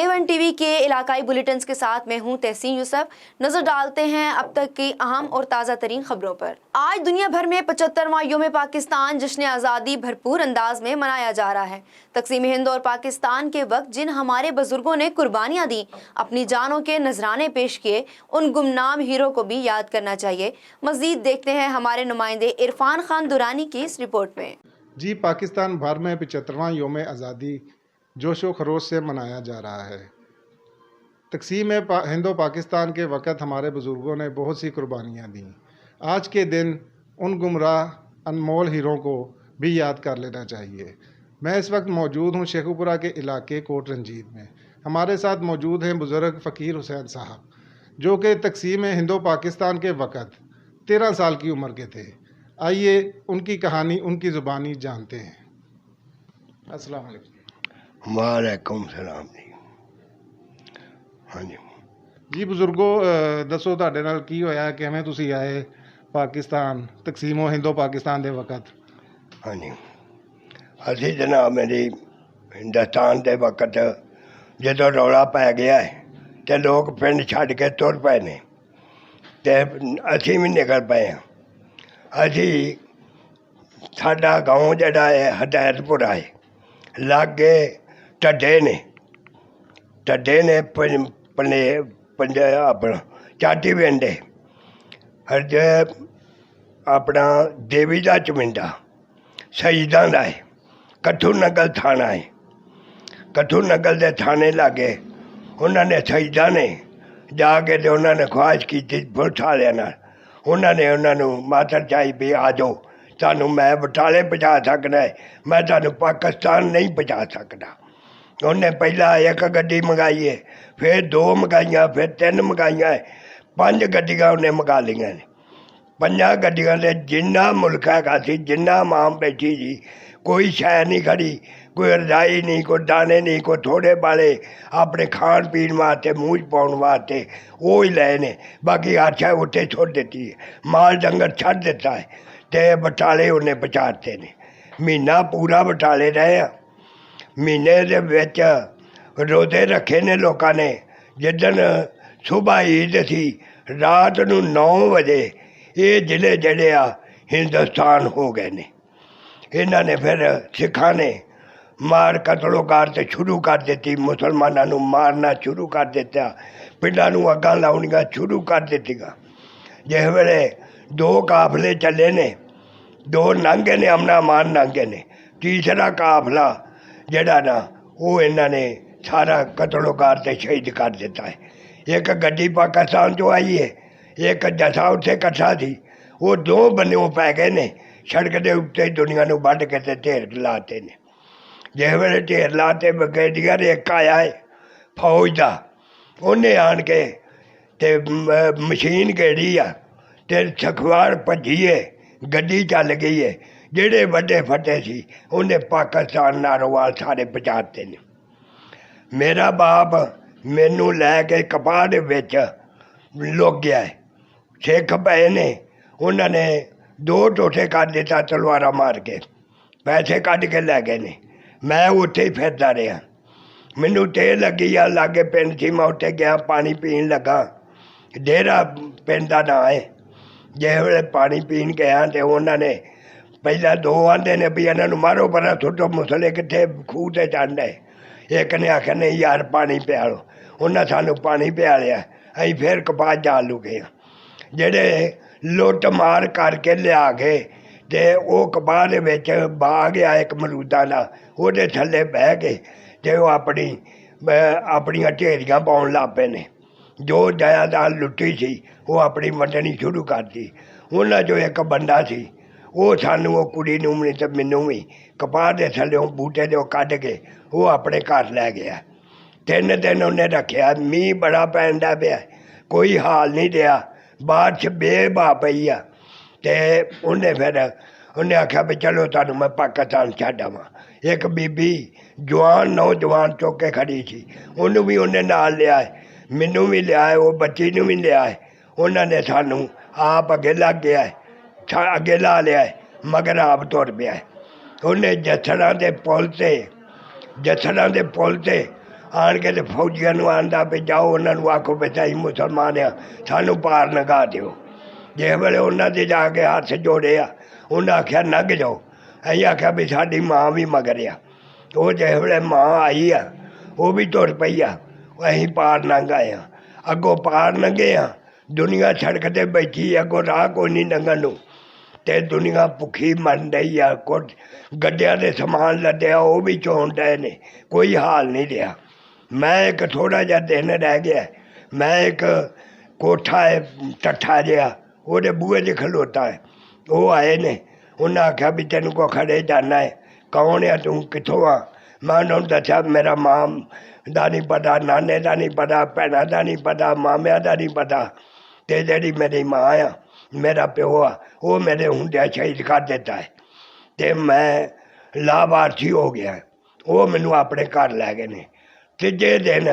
A1 TV के इलाकाई bulletins के साथ मैं हूं तहसीन यूसुफ। नजर डालते हैं अब तक की अहम और ताज़ा तरीन खबरों पर। आज दुनिया भर में 75वां योम पाकिस्तान जश्न आज़ादी भरपूर अंदाज में मनाया जा रहा है। तकसीम हिंद और पाकिस्तान के वक्त जिन हमारे बुजुर्गों ने कुर्बानियाँ दी, अपनी जानों के नजराने पेश किए, उन गुमनाम हीरो को भी याद करना चाहिए। मजीद देखते हैं हमारे नुमाइंदे इरफान खान दुरानी की इस रिपोर्ट में। जी, पाकिस्तान भर में 75वां योम आज़ादी जोश व खरोश से मनाया जा रहा है। तकसीम हिंदो पाकिस्तान के वक़्त हमारे बुज़ुर्गों ने बहुत सी कुर्बानियाँ दी। आज के दिन उन गुमराह अनमोल हीरों को भी याद कर लेना चाहिए। मैं इस वक्त मौजूद हूँ शेखुपुरा के इलाके कोट रंजीत में। हमारे साथ मौजूद हैं बुज़ुर्ग फ़कीर हुसैन साहब, जो कि तकसीम हिंदो पाकिस्तान के वक़्त 13 साल की उम्र के थे। आइए उनकी कहानी उनकी ज़ुबानी जानते हैं। अस्सलाम वालेकुम। वालेकुम सलाम जी। हाँ जी जी बुजुर्गो, दसो ਤੁਹਾਡੇ ਨਾਲ ਕੀ ਹੋਇਆ, ਕਿਵੇਂ ਤੁਸੀਂ ਆਏ ਪਾਕਿਸਤਾਨ ਤਕਸੀਮੋ ਹਿੰਦੋ ਪਾਕਿਸਤਾਨ ਦੇ ਵਕਤ? हाँ जी, ਅਸੀਂ जनाब मेरी हिंदुस्तान के वक्त जो रौला पै गया है तो लोग पिंड छड़ के तुर पे ने, तो असी भी निकल पे हैं। असी साडा गाँव जड़ा है हदायतपुरा है, लागे ढड्डे ने अपना चाटी पिंड है, हर अपना देवी का चमिंडा शहीदां का है, कट्ठू नगल थाना है। कट्ठू नगल के थाने लागे उन्होंने शहीदां ने जाके तो उन्होंने ख्वाहिश की पुलिस वालियां नाल, उन्होंने मातर चाही भी आ जाओ, सानू मैं बटाले पहुँचा सकना है, मैं तुहानू पाकिस्तान नहीं पहुँचा सकता। उन्हें पहला एक गड्डी मंगाई है, फिर 2 मंगाइया, फिर 3 मंगाइया, 5 गड्डियाँ उन्हें मंगा लिया ने। 5 गड्डियाँ से जिन्ना मुल्क हैगा सी, जिन्ना माम बैठी सी, कोई शै नहीं खड़ी, कोई रजाई नहीं, कोई दाने नहीं, कोई थोड़े बाले अपने खान पीन वास्ते मूँह पाने वास्ते वो ही लाए ने। बाकी हर शै उत्थे छोड़ देती है, माल डंगर छड़ दिता है, तो बटाले उन्हें पहुँचाते ने। महीना पूरा बटाले रहे हैं। महीने दे विच रोजे रखे ने लोगों ने। जिदन सुबह ईद थी, रात नूं 9 बजे ये जिले जड़े आ हिंदुस्तान हो गए ने। इन्हों ने फिर सिखा ने मार कतलो कारत शुरू कर दी, मुसलमानों नूं मारना शुरू कर दिता, पिंडां नूं अग्गां लाउणियां शुरू कर दित्तियां। जिस वेले 2 काफले चले ने, 2 नांगे ने, अमना मान नांगे ने, तीसरा काफला जड़ा ना वो इन्होंने सारा कतलो कारत शहीद कर दिता है। एक गड्डी पाकिस्तान चो आई है, एक जसा उत्थे कट्ठा थी, वो 2 बन्ने पै गए ने। सड़क के उत्ते दुनिया नूं वढ़ के ते ढेर लाते ने। जिस वेले ढेर लाते ब्रिगेडियर एक आया है फौज का, उन्हें आन के ते मशीन गेड़ी आ ते सखवाड़ भजी है, गड्डी चल गई है। जेड़े वड्डे फटे सी उन्हें पाकिस्तान नारोवाल सारे पहुँचाते ने। मेरा बाप मैनू लैके कपाह दे विच लुक गया है। सिख पे ने, उन्होंने 2 टोटे कर दिता तलवारा मार के, पैसे कढ़ के लै गए ने। मैं उत्थे ही फिरदा रहा। मैनू ते लगी आ लागे पिंड सी, मैं उत्थे गया पानी पीन लगा। डेरा पिंड का नाम है। जिस वेले पानी पीन गया तो उन्होंने पहला 2 आंदे ने भी इन्हों मारो परा सुटो, मुसले कितने खूह से चढ़ है। एक ने आख्या नहीं यार पानी पिया लो, उन्हें सानू पानी पिया लिया। अं फिर कपाह जा लुके जेड़े लुट मार करके लिया गए, तो वो कपाह दे विच बाग आ एक मरूदा का, वो थले बह गए तो अपनी ढेरियां पाउण लग पे ने। जो जायदाद लुटी सी वो अपनी वंडनी शुरू कर दी। उन्होंने जो एक बंदा सी वो सानू वो कुड़ी नूं भी ते मैनू भी कपाह दे थल्लों बूटे दे कढ़ के वो अपने घर लै गया। 3 दिन उन्हें रखा। मीह बड़ा पैंदा पिया, कोई हाल नहीं रहा, बारिश बेबा पई आ। तो उन्हें फिर उन्हें आख्या भी चलो तुहानू मैं पाकिस्तान छड्ड आवां। एक बीबी जवान नौजवान चुक के खड़ी सी, उन्होंने भी उन्हें नाल लिया है, मैनू भी लिया है, वो बच्ची नूं भी लिया है। उन्होंने सानू आप अगे लग गया है, अगे ला लिया है, मगर आप तुर पिया है। उन्हें जसड़ा के पुल से ਆਣ ਕੇ ਤੇ ਫੌਜੀਆਂ ਨੂੰ ਆਂਦਾ ਵੀ ਜਾਓ ਉਹਨਾਂ ਨੂੰ ਆਖੋ ਵੀ ਅਸੀਂ ਮੁਸਲਮਾਨ ਆ, ਸਾਨੂੰ ਪਾਰ ਲੰਘਾ ਦਿਓ। ਜਿਸ ਵੇਲੇ ਉਹਨਾਂ ਦੇ ਜਾ ਕੇ ਹੱਥ ਜੋੜੇ ਆ, ਉਹਨਾਂ ਆਖਿਆ ਲੰਘ ਜਾਓ। ਅਸੀਂ ਆਖਿਆ ਵੀ ਸਾਡੀ ਮਾਂ ਵੀ ਮਗਰ ਆ। ਉਹ ਜਿਸ ਵੇਲੇ ਮਾਂ ਆਈ ਆ, ਉਹ ਵੀ ਤੁਰ ਪਈ ਆ। ਅਸੀਂ ਪਾਰ ਲੰਘ ਆਏ ਹਾਂ। ਅੱਗੋਂ ਪਾਰ ਲੰਘੇ ਆ, ਦੁਨੀਆ ਸੜਕ 'ਤੇ ਬੈਠੀ, ਅੱਗੋਂ ਰਾਹ ਕੋਈ ਨਹੀਂ ਲੰਘਣ ਨੂੰ, ਅਤੇ ਦੁਨੀਆ ਭੁੱਖੀ ਮਰਨ ਡਈ ਆ। ਕੁਝ ਗੱਡਿਆਂ ਦੇ ਸਮਾਨ ਲੱਦਿਆ, ਉਹ ਵੀ ਚੋਣ ਡਏ ਨੇ, ਕੋਈ ਹਾਲ ਨਹੀਂ ਰਿਹਾ। ਮੈਂ ਇੱਕ ਥੋੜ੍ਹਾ ਜਿਹਾ ਦਿਨ ਰਹਿ ਗਿਆ, ਮੈਂ ਇੱਕ ਕੋਠਾ ਹੈ ਟੱਠਾ ਜਿਹਾ, ਉਹਦੇ ਬੂਹੇ 'ਚ ਖਲੋਤਾ ਹੈ। ਉਹ ਆਏ ਨੇ, ਉਹਨਾਂ ਆਖਿਆ ਵੀ ਤੈਨੂੰ ਕੋ ਖੜੇ ਜਾਣਾ ਹੈ, ਕੌਣ ਆ ਤੂੰ, ਕਿੱਥੋਂ ਆ? ਮੈਂ ਉਹਨਾਂ ਨੂੰ ਦੱਸਿਆ ਮੇਰਾ ਮਾਂ ਦਾ ਨਹੀਂ ਪਤਾ, ਨਾਨੇ ਦਾ ਨਹੀਂ ਪਤਾ, ਭੈਣਾਂ ਦਾ ਨਹੀਂ ਪਤਾ, ਮਾਮਿਆਂ ਦਾ ਨਹੀਂ ਪਤਾ, ਅਤੇ ਜਿਹੜੀ ਮੇਰੀ ਮਾਂ ਆ, ਮੇਰਾ ਪਿਓ ਆ, ਉਹ ਮੇਰੇ ਹੁੰਦਿਆਂ ਸ਼ਹੀਦ ਕਰ ਦਿੱਤਾ ਹੈ, ਅਤੇ ਮੈਂ ਲਾਭਾਰਥੀ ਹੋ ਗਿਆ। ਉਹ ਮੈਨੂੰ ਆਪਣੇ ਘਰ ਲੈ ਗਏ ਨੇ। ਤੀਜੇ ਦਿਨ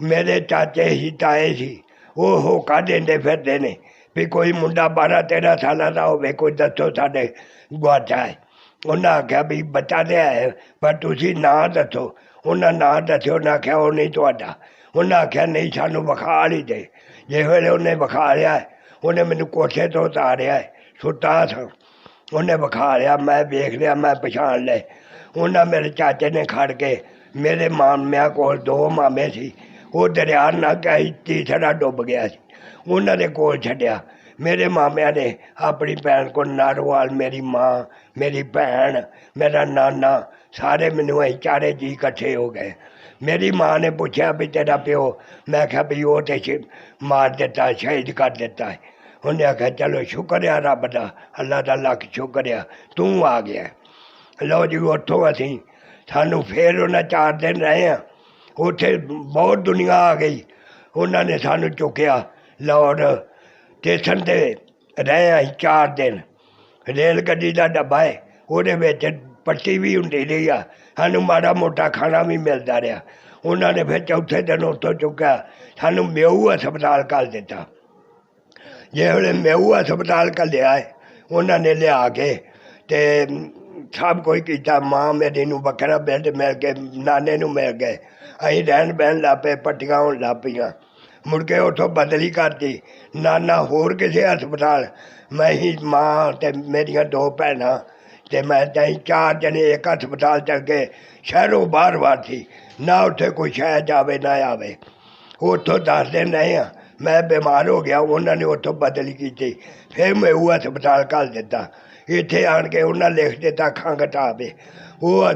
ਮੇਰੇ ਚਾਚੇ ਸੀ, ਤਾਏ ਸੀ, ਉਹ ਹੋਕਾ ਦਿੰਦੇ ਫਿਰਦੇ ਨੇ ਵੀ ਕੋਈ ਮੁੰਡਾ 12-13 ਸਾਲਾਂ ਦਾ ਹੋਵੇ, ਕੋਈ ਦੱਸੋ ਸਾਡੇ ਗੁਆਚਾ ਹੈ। ਉਹਨਾਂ ਆਖਿਆ ਵੀ ਬੱਚਾ ਤਾਂ ਹੈ, ਪਰ ਤੁਸੀਂ ਨਾਂ ਦੱਸੋ। ਉਹਨਾਂ ਨਾਂ ਦੱਸਿਓ। ਉਹਨਾਂ ਆਖਿਆ ਉਹ ਨਹੀਂ ਤੁਹਾਡਾ। ਉਹਨਾਂ ਆਖਿਆ ਨਹੀਂ, ਸਾਨੂੰ ਵਿਖਾ ਹੀ ਦੇ। ਜਿਸ ਵੇਲੇ ਉਹਨੇ ਵਿਖਾ ਲਿਆ, ਉਹਨੇ ਮੈਨੂੰ ਕੋਠੇ ਤੋਂ ਉਤਾਰਿਆ, ਸੁੱਤਾ ਸਾਂ, ਉਹਨੇ ਵਿਖਾ ਲਿਆ, ਮੈਂ ਵੇਖ ਲਿਆ, ਮੈਂ ਪਛਾਣ ਲਏ। ਉਹਨਾਂ ਮੇਰੇ ਚਾਚੇ ਨੇ ਖੜ ਕੇ, ਮੇਰੇ ਮਾਮਿਆਂ ਕੋਲ 2 ਮਾਮੇ ਸੀ, ਉਹ ਦਰਿਆ ਲੰਘ ਗਿਆ ਸੀ, ਤੀਸਰਾ ਡੁੱਬ ਗਿਆ ਸੀ, ਉਹਨਾਂ ਦੇ ਕੋਲ ਛੱਡਿਆ। ਮੇਰੇ ਮਾਮਿਆਂ ਨੇ ਆਪਣੀ ਭੈਣ ਕੋਲ, ਨਾਰੋਵਾਲ, ਮੇਰੀ ਮਾਂ, ਮੇਰੀ ਭੈਣ, ਮੇਰਾ ਨਾਨਾ, ਸਾਰੇ ਮੈਨੂੰ ਅਸੀਂ ਚਾਰੇ ਜੀ ਇਕੱਠੇ ਹੋ ਗਏ। ਮੇਰੀ ਮਾਂ ਨੇ ਪੁੱਛਿਆ ਵੀ ਤੇਰਾ ਪਿਓ? ਮੈਂ ਕਿਹਾ ਵੀ ਉਹ ਤੇ ਮਾਰ ਦਿੱਤਾ, ਸ਼ਹੀਦ ਕਰ ਦਿੱਤਾ ਹੈ। ਉਹਨੇ ਆਖਿਆ ਚਲੋ ਸ਼ੁਕਰ ਆ ਰੱਬ ਦਾ, ਅੱਲਾ ਦਾ ਲੱਖ ਸ਼ੁਕਰ ਆ, ਤੂੰ ਆ ਗਿਆ। ਲਓ ਜੀ, ਉੱਥੋਂ ਅਸੀਂ ਸਾਨੂੰ ਫਿਰ ਉਹਨਾਂ 4 ਦਿਨ ਰਹੇ ਹਾਂ। ਉੱਥੇ ਬਹੁਤ ਦੁਨੀਆ ਆ ਗਈ, ਉਹਨਾਂ ਨੇ ਸਾਨੂੰ ਚੁੱਕਿਆ, ਲਾਹੌਰ ਸਟੇਸ਼ਨ 'ਤੇ ਰਹੇ ਅਸੀਂ 4 ਦਿਨ। ਰੇਲ ਗੱਡੀ ਦਾ ਡੱਬਾ ਹੈ, ਉਹਦੇ ਵਿੱਚ ਪੱਟੀ ਵੀ ਹੁੰਦੀ ਰਹੀ ਆ, ਸਾਨੂੰ ਮਾੜਾ ਮੋਟਾ ਖਾਣਾ ਵੀ ਮਿਲਦਾ ਰਿਹਾ। ਉਹਨਾਂ ਨੇ ਫਿਰ ਚੌਥੇ ਦਿਨ ਉੱਥੋਂ ਚੁੱਕਿਆ, ਸਾਨੂੰ ਮਿਊ ਹਸਪਤਾਲ ਘੱਲ ਦਿੱਤਾ। ਜਿਸ ਵੇਲੇ ਮਿਊ ਹਸਪਤਾਲ ਘੱਲਿਆ ਹੈ, ਉਹਨਾਂ ਨੇ ਲਿਆ ਕੇ ਅਤੇ ਸਭ ਕੁਝ ਕੀਤਾ। ਮਾਂ ਮੇਰੀ ਨੂੰ ਵੱਖਰਾ ਬੈੱਡ ਮਿਲ ਗਏ, ਨਾਨੇ ਨੂੰ ਮਿਲ ਗਏ, ਅਸੀਂ ਰਹਿਣ ਬਹਿਣ ਲੱਗ ਪਏ, ਪੱਟੀਆਂ ਹੋਣ ਲੱਗ ਪਈਆਂ। ਮੁੜ ਕੇ ਉੱਥੋਂ ਬਦਲੀ ਕਰਤੀ, ਨਾਨਾ ਹੋਰ ਕਿਸੇ ਹਸਪਤਾਲ, ਮੈਂ ਹੀ, ਮਾਂ ਅਤੇ ਮੇਰੀਆਂ 2 ਭੈਣਾਂ ਅਤੇ ਮੈਂ ਤਾਂ 4 ਜਣੇ ਇੱਕ ਹਸਪਤਾਲ ਚੱਲ ਗਏ। ਸ਼ਹਿਰੋਂ ਬਾਹਰ ਸੀ, ਨਾ ਉੱਥੇ ਕੋਈ ਸ਼ਹਿਰ ਜਾਵੇ ਨਾ ਆਵੇ। ਉੱਥੋਂ 10 ਦਿਨ ਰਹੇ ਹਾਂ, ਮੈਂ ਬਿਮਾਰ ਹੋ ਗਿਆ, ਉਹਨਾਂ ਨੇ ਉੱਥੋਂ ਬਦਲੀ ਕੀਤੀ, ਫਿਰ ਮੈਂ ਉਹ ਹਸਪਤਾਲ ਘੱਲ ਦਿੱਤਾ। ਇੱਥੇ ਆਣ ਕੇ ਉਹਨਾਂ ਲਿਖ ਦਿੱਤਾ ਖੰਘ ਟਾਪ ਹੈ, ਉਹ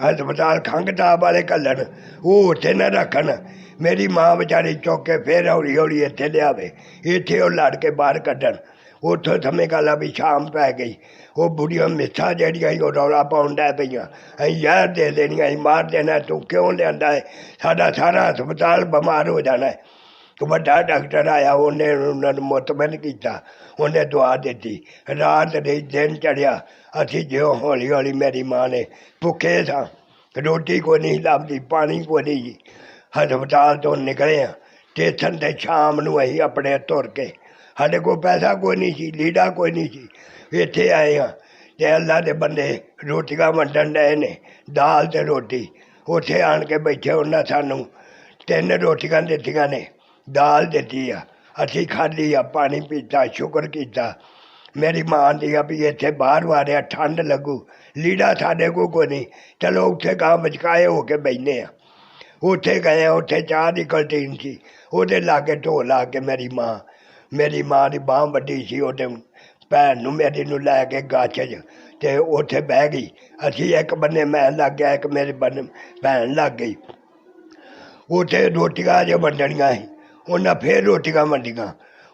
ਹਸਪਤਾਲ ਖੰਘ ਟਾਪ ਵਾਲੇ ਘੱਲਣ, ਉਹ ਉੱਥੇ ਨਾ ਰੱਖਣ। ਮੇਰੀ ਮਾਂ ਵਿਚਾਰੀ ਚੁੱਕ ਕੇ ਫਿਰ ਹੌਲੀ ਹੌਲੀ ਇੱਥੇ ਲਿਆਵੇ, ਇੱਥੇ ਉਹ ਲੜ ਕੇ ਬਾਹਰ ਕੱਢਣ। ਉੱਥੋਂ ਸਮੇਂ ਗੱਲ ਆ ਵੀ ਸ਼ਾਮ ਪੈ ਗਈ, ਉਹ ਬੁੜੀਆਂ ਮਿੱਠਾ ਜਿਹੜੀਆਂ ਸੀ ਉਹ ਰੌਲਾ ਪਾਉਣ ਡੈ ਪਈਆਂ, ਅਸੀਂ ਜ਼ਹਿਰ ਦੇ ਦੇਣੀ, ਅਸੀਂ ਮਾਰ ਦੇਣਾ, ਤੂੰ ਕਿਉਂ ਲਿਆਂਦਾ ਹੈ, ਸਾਡਾ ਸਾਰਾ ਹਸਪਤਾਲ ਬਿਮਾਰ ਹੋ ਜਾਣਾ ਹੈ। ਵੱਡਾ ਡਾਕਟਰ ਆਇਆ, ਉਹਨੇ ਉਹਨਾਂ ਨੂੰ ਮੁਤਮਿਨ ਕੀਤਾ, ਉਹਨੇ ਦੁਆ ਦਿੱਤੀ। ਰਾਤ ਰਹੀ, ਦਿਨ ਚੜ੍ਹਿਆ, ਅਸੀਂ ਜਿਉਂ ਹੌਲੀ ਹੌਲੀ, ਮੇਰੀ ਮਾਂ ਨੇ, ਭੁੱਖੇ ਸਾਂ, ਰੋਟੀ ਕੋਈ ਨਹੀਂ ਲੱਭਦੀ, ਪਾਣੀ ਕੋਈ ਨਹੀਂ ਜੀ। ਹਸਪਤਾਲ ਤੋਂ ਨਿਕਲੇ ਹਾਂ, ਸਟੇਸ਼ਨ 'ਤੇ ਸ਼ਾਮ ਨੂੰ ਅਸੀਂ ਆਪਣੇ ਤੁਰ ਕੇ, ਸਾਡੇ ਕੋਲ ਪੈਸਾ ਕੋਈ ਨਹੀਂ ਸੀ, ਲੀੜਾ ਕੋਈ ਨਹੀਂ ਸੀ। ਇੱਥੇ ਆਏ ਹਾਂ ਅਤੇ ਅੱਲਾ ਦੇ ਬੰਦੇ ਰੋਟੀਆਂ ਵੰਡਣ ਡਏ ਨੇ, ਦਾਲ ਅਤੇ ਰੋਟੀ। ਉੱਥੇ ਆਣ ਕੇ ਬੈਠੇ, ਉਹਨਾਂ ਸਾਨੂੰ 3 ਰੋਟੀਆਂ ਦਿੱਤੀਆਂ ਨੇ, ਦਾਲ ਦਿੱਤੀ ਆ, ਅਸੀਂ ਖਾਧੀ ਆ, ਪਾਣੀ ਪੀਤਾ, ਸ਼ੁਕਰ ਕੀਤਾ। ਮੇਰੀ ਮਾਂ ਦੀ ਆ ਵੀ ਇੱਥੇ ਬਾਹਰ ਵਾਰਿਆ, ਠੰਡ ਲੱਗੂ, ਲੀੜਾ ਸਾਡੇ ਕੋਲ ਕੋਈ ਨਹੀਂ, ਚਲੋ ਉੱਥੇ ਗਾਂ ਵਿਚਕਾਏ ਹੋ ਕੇ ਬੈਠੇ ਹਾਂ। ਉੱਥੇ ਗਏ, ਉੱਥੇ ਚਾਹ ਦੀ ਕਲਟੀਨ ਸੀ, ਉਹਦੇ ਲਾਗੇ ਢੋ ਲਾ ਕੇ ਮੇਰੀ ਮਾਂ ਦੀ ਬਾਂਹ ਵੱਡੀ ਸੀ, ਉਹਦੇ ਭੈਣ ਨੂੰ ਮੇਰੀ ਨੂੰ ਲੈ ਕੇ ਗਾਛ 'ਚ, ਅਤੇ ਉੱਥੇ ਬਹਿ ਗਈ। ਅਸੀਂ ਇੱਕ ਬੰਨੇ ਮੈਂ ਲੱਗ ਗਿਆ, ਇੱਕ ਮੇਰੇ ਬੰਨੇ ਭੈਣ ਲੱਗ ਗਈ। ਉੱਥੇ ਰੋਟੀਆਂ ਜੋ ਵੰਡਣੀਆਂ ਸੀ, ਉਹਨਾਂ ਫਿਰ ਰੋਟੀਆਂ ਵੰਡੀਆਂ।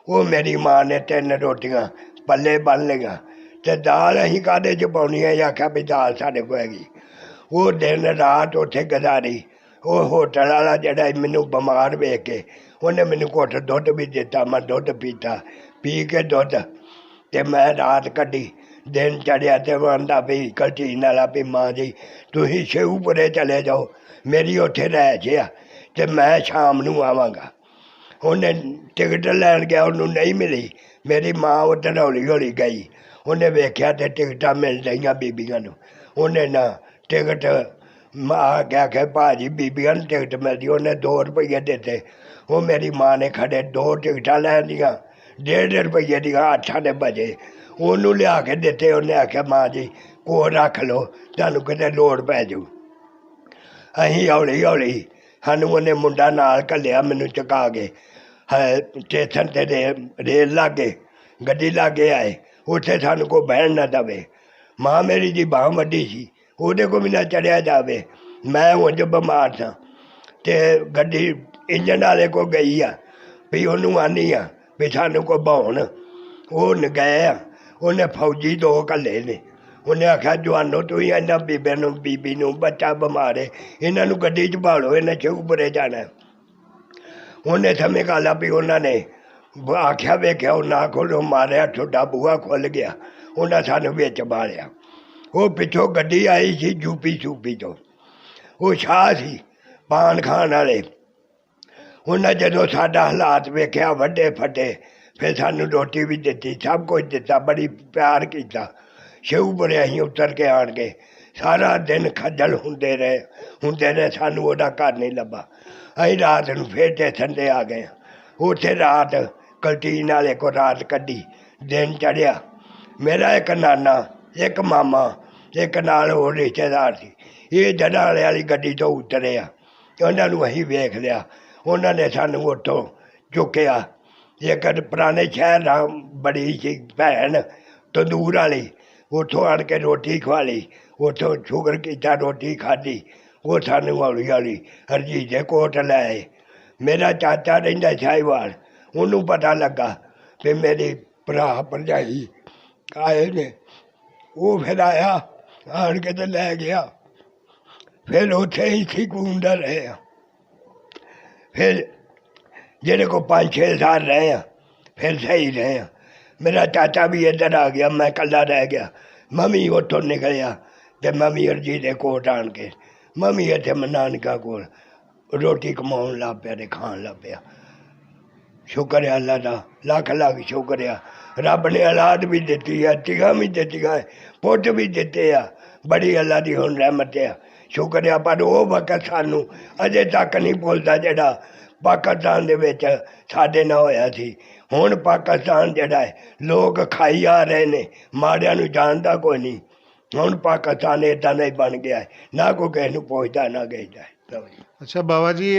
ਉਹ ਮੇਰੀ ਮਾਂ ਨੇ 3 ਰੋਟੀਆਂ ਪੱਲੇ ਬੰਨ੍ਹ ਲਈਆਂ, ਅਤੇ ਦਾਲ ਅਸੀਂ ਕਾਹਦੇ 'ਚ ਪਾਉਣੀ ਹੈ, ਆਖਿਆ ਵੀ ਦਾਲ ਸਾਡੇ ਕੋਲ ਹੈਗੀ। ਉਹ ਦਿਨ ਰਾਤ ਉੱਥੇ ਗੁਜ਼ਾਰੀ। ਉਹ ਹੋਟਲ ਵਾਲਾ ਜਿਹੜਾ ਮੈਨੂੰ ਬਿਮਾਰ ਵੇਖ ਕੇ, ਉਹਨੇ ਮੈਨੂੰ ਘੁੱਟ ਦੁੱਧ ਵੀ ਦਿੱਤਾ, ਮੈਂ ਦੁੱਧ ਪੀਤਾ, ਪੀ ਕੇ ਦੁੱਧ, ਅਤੇ ਮੈਂ ਰਾਤ ਕੱਢੀ। ਦਿਨ ਚੜ੍ਹਿਆ ਅਤੇ ਉਹ ਆਂਦਾ ਵੀ ਕਲਟੀਨ ਵਾਲਾ ਵੀ ਮਾਂ ਜੀ ਤੁਸੀਂ ਸ਼ਿਵਪੁਰੇ ਚਲੇ ਜਾਓ, ਮੇਰੀ ਉੱਥੇ ਰਹਿ ਜਿਆ, ਅਤੇ ਮੈਂ ਸ਼ਾਮ ਨੂੰ ਆਵਾਂਗਾ। ਉਹਨੇ ਟਿਕਟ ਲੈਣ ਗਿਆ, ਉਹਨੂੰ ਨਹੀਂ ਮਿਲੀ। ਮੇਰੀ ਮਾਂ ਉੱਧਰ ਹੌਲੀ ਹੌਲੀ ਗਈ, ਉਹਨੇ ਵੇਖਿਆ ਅਤੇ ਟਿਕਟਾਂ ਮਿਲ ਰਹੀਆਂ ਬੀਬੀਆਂ ਨੂੰ, ਉਹਨੇ ਨਾ ਟਿਕਟ ਮੈਂ ਆ ਕੇ ਭਾਜੀ ਬੀਬੀਆਂ ਨੂੰ ਟਿਕਟ ਮਿਲਦੀ, ਉਹਨੇ 2 ਰੁਪਏ ਦਿੱਤੇ। ਉਹ ਮੇਰੀ ਮਾਂ ਨੇ ਖੜੇ 2 ਟਿਕਟਾਂ ਲੈਣ ਦੀਆਂ 1.5 ਰੁਪਏ ਦੀਆਂ 8 ਵਜੇ ਉਹਨੂੰ ਲਿਆ ਕੇ ਦਿੱਤੇ। ਉਹਨੇ ਆਖਿਆ ਮਾਂ ਜੀ ਕੋਲ ਰੱਖ ਲਓ, ਤੁਹਾਨੂੰ ਕਿਤੇ ਲੋੜ ਪੈ ਜਾਊ। ਅਸੀਂ ਹੌਲੀ ਹੌਲੀ ਸਾਨੂੰ ਉਹਨੇ ਮੁੰਡਾ ਨਾਲ ਘੱਲਿਆ, ਮੈਨੂੰ ਚੁਕਾ ਕੇ ਸਟੇਸ਼ਨ 'ਤੇ ਰੇਲ ਲਾਗੇ ਗੱਡੀ ਲਾਗੇ ਆਏ। ਉੱਥੇ ਸਾਨੂੰ ਕੋਈ ਬਹਿਣ ਨਾ ਦੇਵੇ। ਮਾਂ ਮੇਰੀ ਦੀ ਬਾਂਹ ਵੱਡੀ ਸੀ, ਉਹਦੇ ਕੋਲ ਵੀ ਨਾ ਚੜਿਆ ਜਾਵੇ। ਮੈਂ ਉਂਝ ਬਿਮਾਰ ਸਾਂ ਅਤੇ ਗੱਡੀ ਇੰਜਣ ਵਾਲੇ ਕੋਲ ਗਈ ਆ ਵੀ ਉਹਨੂੰ ਆਨੀ ਆ ਵੀ ਸਾਨੂੰ ਕੋਈ ਬਹਾਉਣ। ਉਹ ਗਏ ਆ, ਉਹਨੇ ਫੌਜੀ 2 ਘੱਲੇ ਨੇ। ਉਹਨੇ ਆਖਿਆ ਜਵਾਨੋ ਤੁਸੀਂ ਇਹਨਾਂ ਬੀਬੀ ਨੂੰ ਬੱਚਾ ਬਿਮਾਰ ਹੈ, ਇਹਨਾਂ ਨੂੰ ਗੱਡੀ 'ਚ ਭਾਲੋ, ਇਹਨੇ ਸ਼ੇਖੂਪੁਰੇ ਜਾਣਾ। ਉਹਨੇ ਸਮੇਂ ਕਾਲਾ ਵੀ ਉਹਨਾਂ ਨੇ ਆਖਿਆ ਵੇਖਿਆ ਉਹ ਨਾ ਖੋਲ੍ਹੋ, ਮਾਰਿਆ, ਤੁਹਾਡਾ ਬੂਹਾ ਖੁੱਲ੍ਹ ਗਿਆ। ਉਹਨਾਂ ਸਾਨੂੰ ਵਿੱਚ ਬਾਲਿਆ। ਉਹ ਪਿੱਛੋਂ ਗੱਡੀ ਆਈ ਸੀ ਯੂਪੀ ਸੂਪੀ ਤੋਂ, ਉਹ ਸ਼ਾਹ ਸੀ ਪਾਨ ਖਾਣ ਵਾਲੇ। ਉਹਨਾਂ ਜਦੋਂ ਸਾਡਾ ਹਾਲਾਤ ਵੇਖਿਆ ਵੱਡੇ ਫੱਟੇ, ਫਿਰ ਸਾਨੂੰ ਰੋਟੀ ਵੀ ਦਿੱਤੀ, ਸਭ ਕੁਝ ਦਿੱਤਾ, ਬੜੀ ਪਿਆਰ ਕੀਤਾ। ਸ਼ੇਖੂਪੁਰੇ ਅਸੀਂ ਉਤਰ ਕੇ ਆਣ ਕੇ ਸਾਰਾ ਦਿਨ ਖੱਜਲ ਹੁੰਦੇ ਰਹੇ। ਸਾਨੂੰ ਉਹਦਾ ਘਰ ਨਹੀਂ ਲੱਭਾ। ਅਸੀਂ ਰਾਤ ਨੂੰ ਫਿਰ ਸਟੇਸ਼ਨ 'ਤੇ ਆ ਗਏ। ਉੱਥੇ ਰਾਤ ਕਲਟੀਨ ਵਾਲੇ ਕੋਲ ਰਾਤ ਕੱਢੀ। ਦਿਨ ਚੜ੍ਹਿਆ। ਮੇਰਾ ਇੱਕ ਨਾਨਾ, ਇੱਕ ਮਾਮਾ, ਇੱਕ ਨਾਲ ਹੋਰ ਰਿਸ਼ਤੇਦਾਰ ਸੀ। ਇਹ ਜੜ੍ਹਾਂ ਵਾਲੀ ਗੱਡੀ ਤੋਂ ਉਤਰੇ ਆ। ਉਹਨਾਂ ਨੂੰ ਅਸੀਂ ਵੇਖ ਲਿਆ। ਉਹਨਾਂ ਨੇ ਸਾਨੂੰ ਉੱਥੋਂ ਚੁੱਕਿਆ। ਇੱਕ ਪੁਰਾਣੇ ਸ਼ਹਿਰ ਦਾ ਬੜੀ ਸੀ ਭੈਣ ਤੰਦੂਰ ਵਾਲੀ, ਉੱਥੋਂ ਆਣ ਕੇ ਰੋਟੀ ਖਵਾ ਲਈ। ਉੱਥੋਂ ਸ਼ੁਕਰ ਕੀਤਾ, ਰੋਟੀ ਖਾਧੀ। ਉਹ ਸਾਨੂੰ ਹੌਲੀ ਹੌਲੀ ਹਰਜੀਤ ਦੇ ਕੋਟ ਲੈ ਆਏ। ਮੇਰਾ ਚਾਚਾ ਰਹਿੰਦਾ ਸਾਹੀਵਾਲ, ਉਹਨੂੰ ਪਤਾ ਲੱਗਾ ਵੀ ਮੇਰੇ ਭਰਾ ਭਰਜਾਈ ਆਏ ਨੇ। ਉਹ ਫਿਰ ਆਇਆ, ਆਣ ਕੇ ਤੇ ਲੈ ਗਿਆ। ਫਿਰ ਉੱਥੇ ਹੀ ਸਕੂਨ ਦਾ ਰਹੇ ਆ। ਫਿਰ ਜਿਹੜੇ ਕੋ 5-6 ਸਾਲ ਰਹੇ ਆ, ਫਿਰ ਸਹੀ ਰਹੇ ਆ। ਮੇਰਾ ਚਾਚਾ ਵੀ ਇੱਧਰ ਆ ਗਿਆ, ਮੈਂ ਇਕੱਲਾ ਰਹਿ ਗਿਆ। ਮੰਮੀ ਉੱਥੋਂ ਨਿਕਲਿਆ ਅਤੇ ਮੰਮੀ ਹਰਜੀਤ ਦੇ ਕੋਟ ਆਣ ਕੇ ਮੰਮੀ ਇੱਥੇ ਨਾਨਕਾ ਕੋਲ ਰੋਟੀ ਕਮਾਉਣ ਲੱਗ ਪਿਆ ਅਤੇ ਖਾਣ ਲੱਗ ਪਿਆ। ਸ਼ੁਕਰ ਹੈ ਅੱਲਾ ਦਾ, ਲੱਖ ਲੱਖ ਸ਼ੁਕਰ ਆ। ਰੱਬ ਨੇ ਔਲਾਦ ਵੀ ਦਿੱਤੀ ਆ, ਧੀਆਂ ਵੀ ਦਿੱਤੀਆਂ, ਪੁੱਤ ਵੀ ਦਿੱਤੇ ਆ। ਬੜੀ ਅੱਲਾ ਦੀ ਹੁਣ ਰਹਿਮਤ ਆ, ਸ਼ੁਕਰ ਆ। ਪਰ ਉਹ ਵਕਤ ਸਾਨੂੰ ਅਜੇ ਤੱਕ ਨਹੀਂ ਭੁੱਲਦਾ ਜਿਹੜਾ ਪਾਕਿਸਤਾਨ ਦੇ ਵਿੱਚ ਸਾਡੇ ਨਾਲ ਹੋਇਆ ਸੀ। ਹੁਣ ਪਾਕਿਸਤਾਨ ਜਿਹੜਾ ਹੈ ਲੋਕ ਖਾਈ ਆ ਰਹੇ ਨੇ, ਮਾੜਿਆਂ ਨੂੰ ਜਾਣਦਾ ਕੋਈ ਨਹੀਂ। ਹੁਣ ਪਾਕਿਸਤਾਨ ਇੱਦਾਂ ਦਾ ਹੀ ਬਣ ਗਿਆ ਹੈ, ਨਾ ਕੋਈ ਕਿਸੇ ਨੂੰ ਪੁੱਛਦਾ ਨਾ ਕਿਸੇ। ਅੱਛਾ ਬਾਬਾ ਜੀ,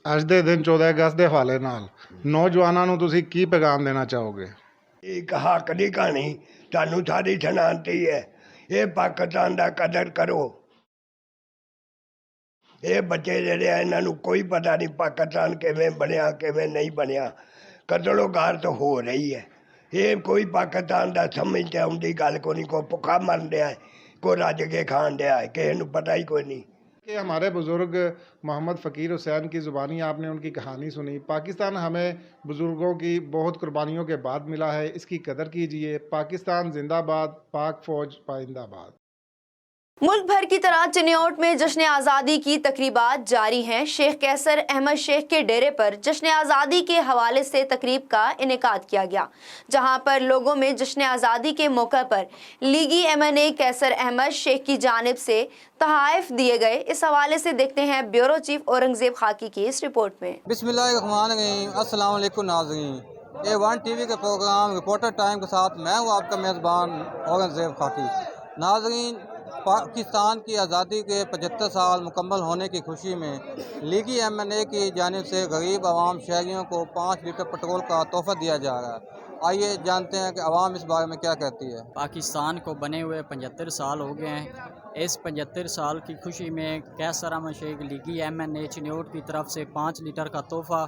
ਅੱਜ ਦੇ ਦਿਨ 14 ਅਗਸਤ ਦੇ ਹਵਾਲੇ ਨਾਲ ਨੌਜਵਾਨਾਂ ਨੂੰ ਤੁਸੀਂ ਕੀ ਪੈਗਾਮ ਦੇਣਾ ਚਾਹੋਗੇ? ਇੱਕ ਹੱਕ ਦੀ ਕਹਾਣੀ ਤੁਹਾਨੂੰ ਸਾਰੀ ਸੁਣਾਉਂਦੀ ਹੈ। ਇਹ ਪਾਕਿਸਤਾਨ ਦਾ ਕਦਰ ਕਰੋ। ਇਹ ਬੱਚੇ ਜਿਹੜੇ ਆ, ਇਹਨਾਂ ਨੂੰ ਕੋਈ ਪਤਾ ਨਹੀਂ ਪਾਕਿਸਤਾਨ ਕਿਵੇਂ ਬਣਿਆ ਕਿਵੇਂ ਨਹੀਂ ਬਣਿਆ। ਕਤਲੋ ਗਾਰਤ ਹੋ ਰਹੀ ਹੈ। ਇਹ ਕੋਈ ਪਾਕਿਸਤਾਨ ਦਾ ਸਮਝ 'ਤੇ ਆਉਂਦੀ ਗੱਲ ਕੋਈ ਨਹੀਂ। ਕੋਈ ਭੁੱਖਾ ਮਰਨ ਡਿਆ ਹੈ, ਕੋਈ ਰੱਜ ਕੇ ਖਾਣ ਡਿਆ ਹੈ, ਕਿਸੇ ਨੂੰ ਪਤਾ ਹੀ ਕੋਈ नहीं। कि हमारे बुज़ुर्ग मोहम्मद फ़कीर हुसैन की ज़ुबानी आपने उनकी कहानी सुनी। पाकिस्तान हमें बुज़ुर्गों की बहुत कुर्बानियों के बाद मिला है, इसकी कदर कीजिए। पाकिस्तान जिंदाबाद, पाक फ़ौज पाइंदाबाद। मुल्क भर की तरह चिन्योट में जश्न आज़ादी की तकरीबात जारी हैं। शेख कैसर अहमद शेख के डेरे पर जश्न आज़ादी के हवाले से तकरीब का इनेकाद किया गया, जहां पर लोगों में जश्न आज़ादी के मौके पर लीगी MNA कैसर अहमद शेख की जानिब से तोहफ़े दिए गए। इस हवाले से देखते हैं ब्यूरो चीफ औरंगज़ेब खाकी की इस रिपोर्ट में। बिस्मिल्लाहिर्रहमानिर्रहीम। अस्सलाम वालेकुम नाज़रीन, A1 TV के प्रोग्राम रिपोर्टर टाइम के साथ मैं हूँ आपका मेज़बान औरंगज़ेब खाकी। नाज़रीन, पाकिस्तान की आज़ादी के 75 साल मुकम्मल होने की खुशी में लीगी MNA की जानिब से गरीब आवाम शहरियों को 5 लीटर पेट्रोल का तोहफ़ा दिया जा रहा है। आइए जानते हैं कि आवाम इस बारे में क्या कहती है। पाकिस्तान को बने हुए 75 साल हो गए हैं। इस 75 साल की खुशी में कैसर अहमद शेख लीगी MNA चिन्योट की तरफ से 5 लीटर का तोहफ़ा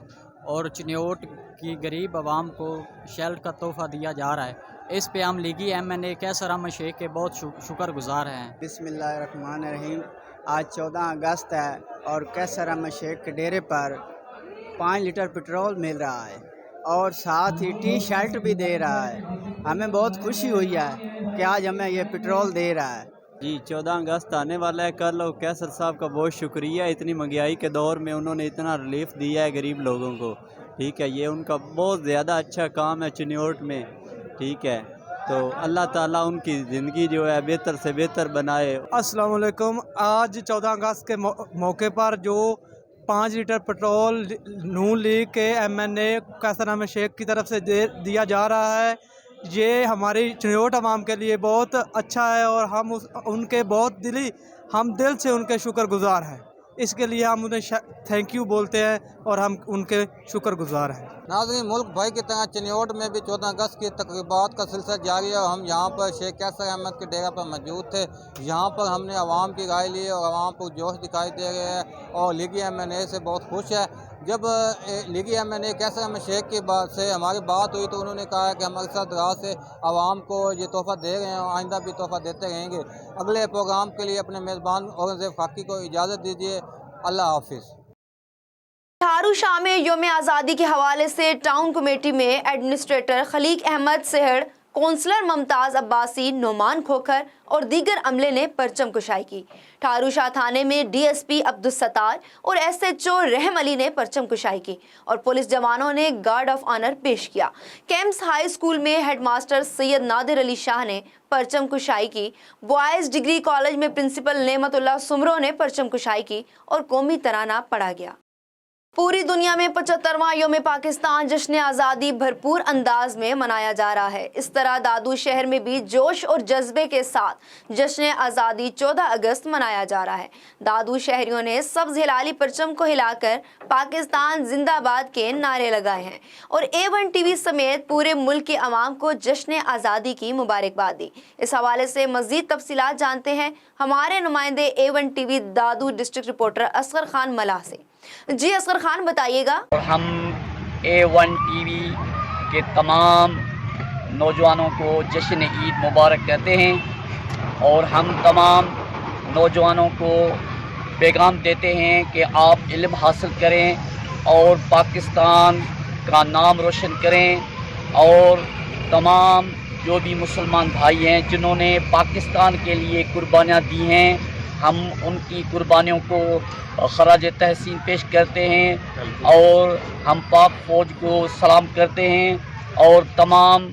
और चिन्योट की गरीब आवाम को शेल्ट का तोहफ़ा दिया जा रहा है। इस पे हम लीगी MNA कैसर अहमद शेख के बहुत शुक्रगुजार हैं। बिस्मिल्लाहिर्रहमानिर्रहीम। आज 14 अगस्त है और कैसर अहमद शेख के डेरे पर 5 लीटर पेट्रोल मिल रहा है और साथ ही टी शर्ट भी दे रहा है। हमें बहुत खुशी हुई है कि आज हमें ये पेट्रोल दे रहा है। जी 14 अगस्त आने वाला है कल, और कैसर साहब का बहुत शुक्रिया। इतनी महंगाई के दौर में उन्होंने इतना रिलीफ दिया है गरीब लोगों को। ठीक है, ये उनका बहुत ज़्यादा अच्छा काम है चिन्योट में। ठीक है, تو اللہ تعالیٰ ان کی زندگی جو ہے بہتر سے بہتر بنائے۔ السلام علیکم۔ آج 14 اگست کے موقع پر جو 5 لیٹر پٹرول نون لیگ کے MNA قیصر احمد شیخ کی طرف سے دیا جا رہا ہے، یہ ہماری چنیوٹ عوام کے لیے بہت اچھا ہے اور ہم ان کے بہت دل سے ان کے شکر گزار ہیں۔ اس کے لیے ہم انہیں تھینک یو بولتے ہیں اور ہم ان کے شکر گزار ہیں۔ ناظرین، ملک بھائی کی طرح چنیوٹ میں بھی 14 اگست کی تقریبات کا سلسلہ جاری ہے اور ہم یہاں پر شیخ قیصر احمد کے ڈیرہ پر موجود تھے۔ یہاں پر ہم نے عوام کی رائے لی اور عوام کو جوش دکھائی دے رہے ہیں اور لیگی MNA سے بہت خوش ہے۔ جب لیگی MNA قیصر احمد شیخ کی سے ہماری بات ہوئی تو انہوں نے کہا کہ ہم اکثر دراز سے عوام کو یہ تحفہ دے رہے ہیں اور آئندہ بھی تحفہ دیتے رہیں گے۔ اگلے پروگرام کے لیے اپنے میزبان اورنگزیب خاکی کو اجازت دیجیے۔ اللہ حافظ۔ تھارو شاہ میں یوم آزادی کے حوالے سے ٹاؤن کمیٹی میں ایڈمنسٹریٹر خلیق احمد سہڑ، کونسلر ممتاز عباسی، نعمان کھوکھر اور دیگر عملے نے پرچم کشائی کی۔ تھارو شاہ تھانے میں DSP عبدالستار اور SHO رحم علی نے پرچم کشائی کی اور پولیس جوانوں نے گارڈ آف آنر پیش کیا۔ کیمپس ہائی اسکول میں ہیڈ ماسٹر سید نادر علی شاہ نے پرچم کشائی کی۔ بوائز ڈگری کالج میں پرنسپل نعمت اللہ سمرو نے پرچم کشائی کی اور قومی ترانہ پڑھا گیا۔ پوری دنیا میں 75واں یوم پاکستان جشن آزادی بھرپور انداز میں منایا جا رہا ہے۔ اس طرح دادو شہر میں بھی جوش اور جذبے کے ساتھ جشن آزادی 14 اگست منایا جا رہا ہے۔ دادو شہریوں نے سبز ہلالی پرچم کو ہلا کر پاکستان زندہ باد کے نعرے لگائے ہیں اور A1 TV سمیت پورے ملک کے عوام کو جشن آزادی کی مبارکباد دی۔ اس حوالے سے مزید تفصیلات جانتے ہیں ہمارے نمائندے A1 TV دادو ڈسٹرکٹ رپورٹر اصغر خان ملا سے۔ جی اصغر خان، بتائیے گا۔ ہم A1 TV کے تمام نوجوانوں کو جشن عید مبارک کہتے ہیں اور ہم تمام نوجوانوں کو پیغام دیتے ہیں کہ آپ علم حاصل کریں اور پاکستان کا نام روشن کریں، اور تمام جو بھی مسلمان بھائی ہیں جنہوں نے پاکستان کے لیے قربانیاں دی ہیں، ہم ان کی قربانیوں کو خراج تحسین پیش کرتے ہیں اور ہم پاک فوج کو سلام کرتے ہیں اور تمام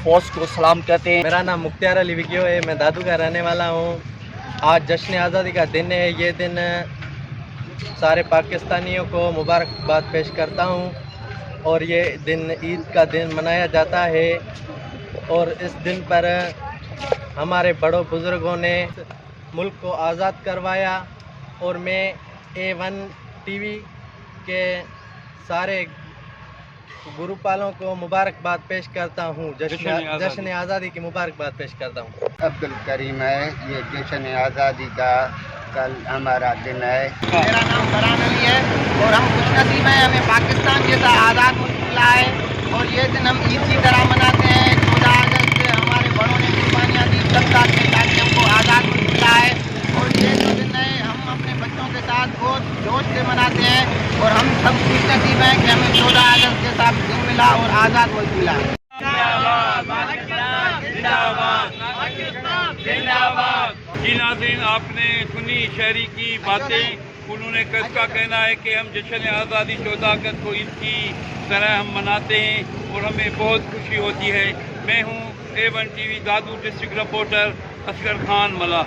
فوج کو سلام کرتے ہیں۔ میرا نام مختار علی وکیو ہے، میں دادو کا رہنے والا ہوں۔ آج جشن آزادی کا دن ہے، یہ دن سارے پاکستانیوں کو مبارکباد پیش کرتا ہوں اور یہ دن عید کا دن منایا جاتا ہے اور اس دن پر ہمارے بڑوں بزرگوں نے ملک کو آزاد کروایا اور میں A1 TV کے سارے گروپ والوں کو مبارکباد پیش کرتا ہوں، جشن آزادی کی مبارکباد پیش کرتا ہوں۔ عبد الکریم ہے، یہ جشن آزادی کا کل ہمارا دن ہے۔ میرا نام فرحان علی ہے اور ہم خوش نصیب ہیں، ہمیں پاکستان جیسا آزاد ملک ملا ہے اور یہ دن ہم عید کی طرح مناتے ہیں۔ 14 اگست سے ہمارے بڑوں نے قربانیاں دی تب تک تاکہ ہم کو آزاد ملک ملا ہے اور یہ جو دن ہے ہم اپنے بچوں کے ساتھ بہت جوش سے مناتے ہیں اور ہم سب خوش نصیب ہیں کہ ہمیں 14 اگست کے ساتھ دن ملا اور آزاد ملک ملا۔ جی ناظرین، آپ نے سنی شہری کی باتیں، انہوں نے کس کا کہنا ہے کہ ہم جشن آزادی 14 اگست کو عید کی طرح ہم مناتے ہیں اور ہمیں بہت خوشی ہوتی ہے۔ میں ہوں A1 TV دادو ڈسٹرکٹ رپورٹر اصغر خان ملا۔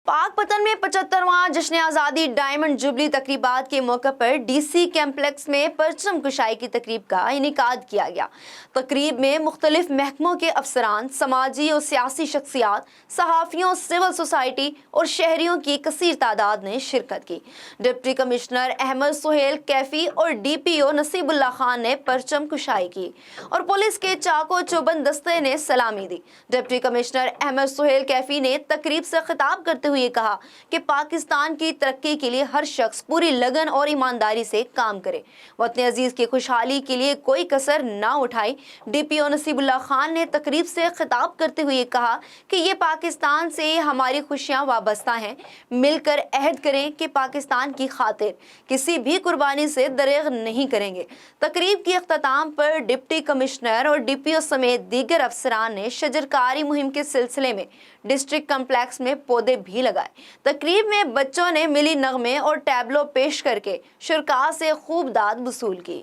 پاک پتن میں 75واں جشن آزادی ڈائمنڈ جوبلی تقریبات کے موقع پر DC کمپلیکس میں پرچم کشائی کی تقریب کا انعقاد کیا گیا۔ تقریب میں مختلف محکموں کے افسران، سماجی اور سیاسی شخصیات، صحافیوں، سول سوسائٹی اور شہریوں کی کثیر تعداد نے شرکت کی۔ ڈپٹی کمشنر احمد سہیل کیفی اور DPO نصیب اللہ خان نے پرچم کشائی کی اور پولیس کے چاقو چوبند دستے نے سلامی دی۔ ڈپٹی کمشنر احمد سہیل کیفی نے تقریب سے خطاب کرتے ہوئے کہا کہ پاکستان کی ترقی کے لیے ہر شخص پوری لگن اور ایمانداری سے کام کرے، وطن عزیز کی خوشحالی کے لیے کوئی کسر نہ اٹھائے۔ DPO نصیب اللہ خان نے تقریب سے خطاب کرتے ہوئے کہا کہ یہ پاکستان سے ہماری خوشیاں وابستہ ہیں، مل کر عہد کریں کہ پاکستان کی خاطر کسی بھی قربانی سے دریغ نہیں کریں گے۔ تقریب کے اختتام پر ڈپٹی کمشنر اور DPO سمیت دیگر افسران نے شجرکاری مہم کے سلسلے میں ڈسٹرکٹ کمپلیکس میں پودے بھی لگائے۔ تقریب میں بچوں نے ملی نغمے اور ٹیبلو پیش کر کے شرکاء سے خوب داد وصول کی۔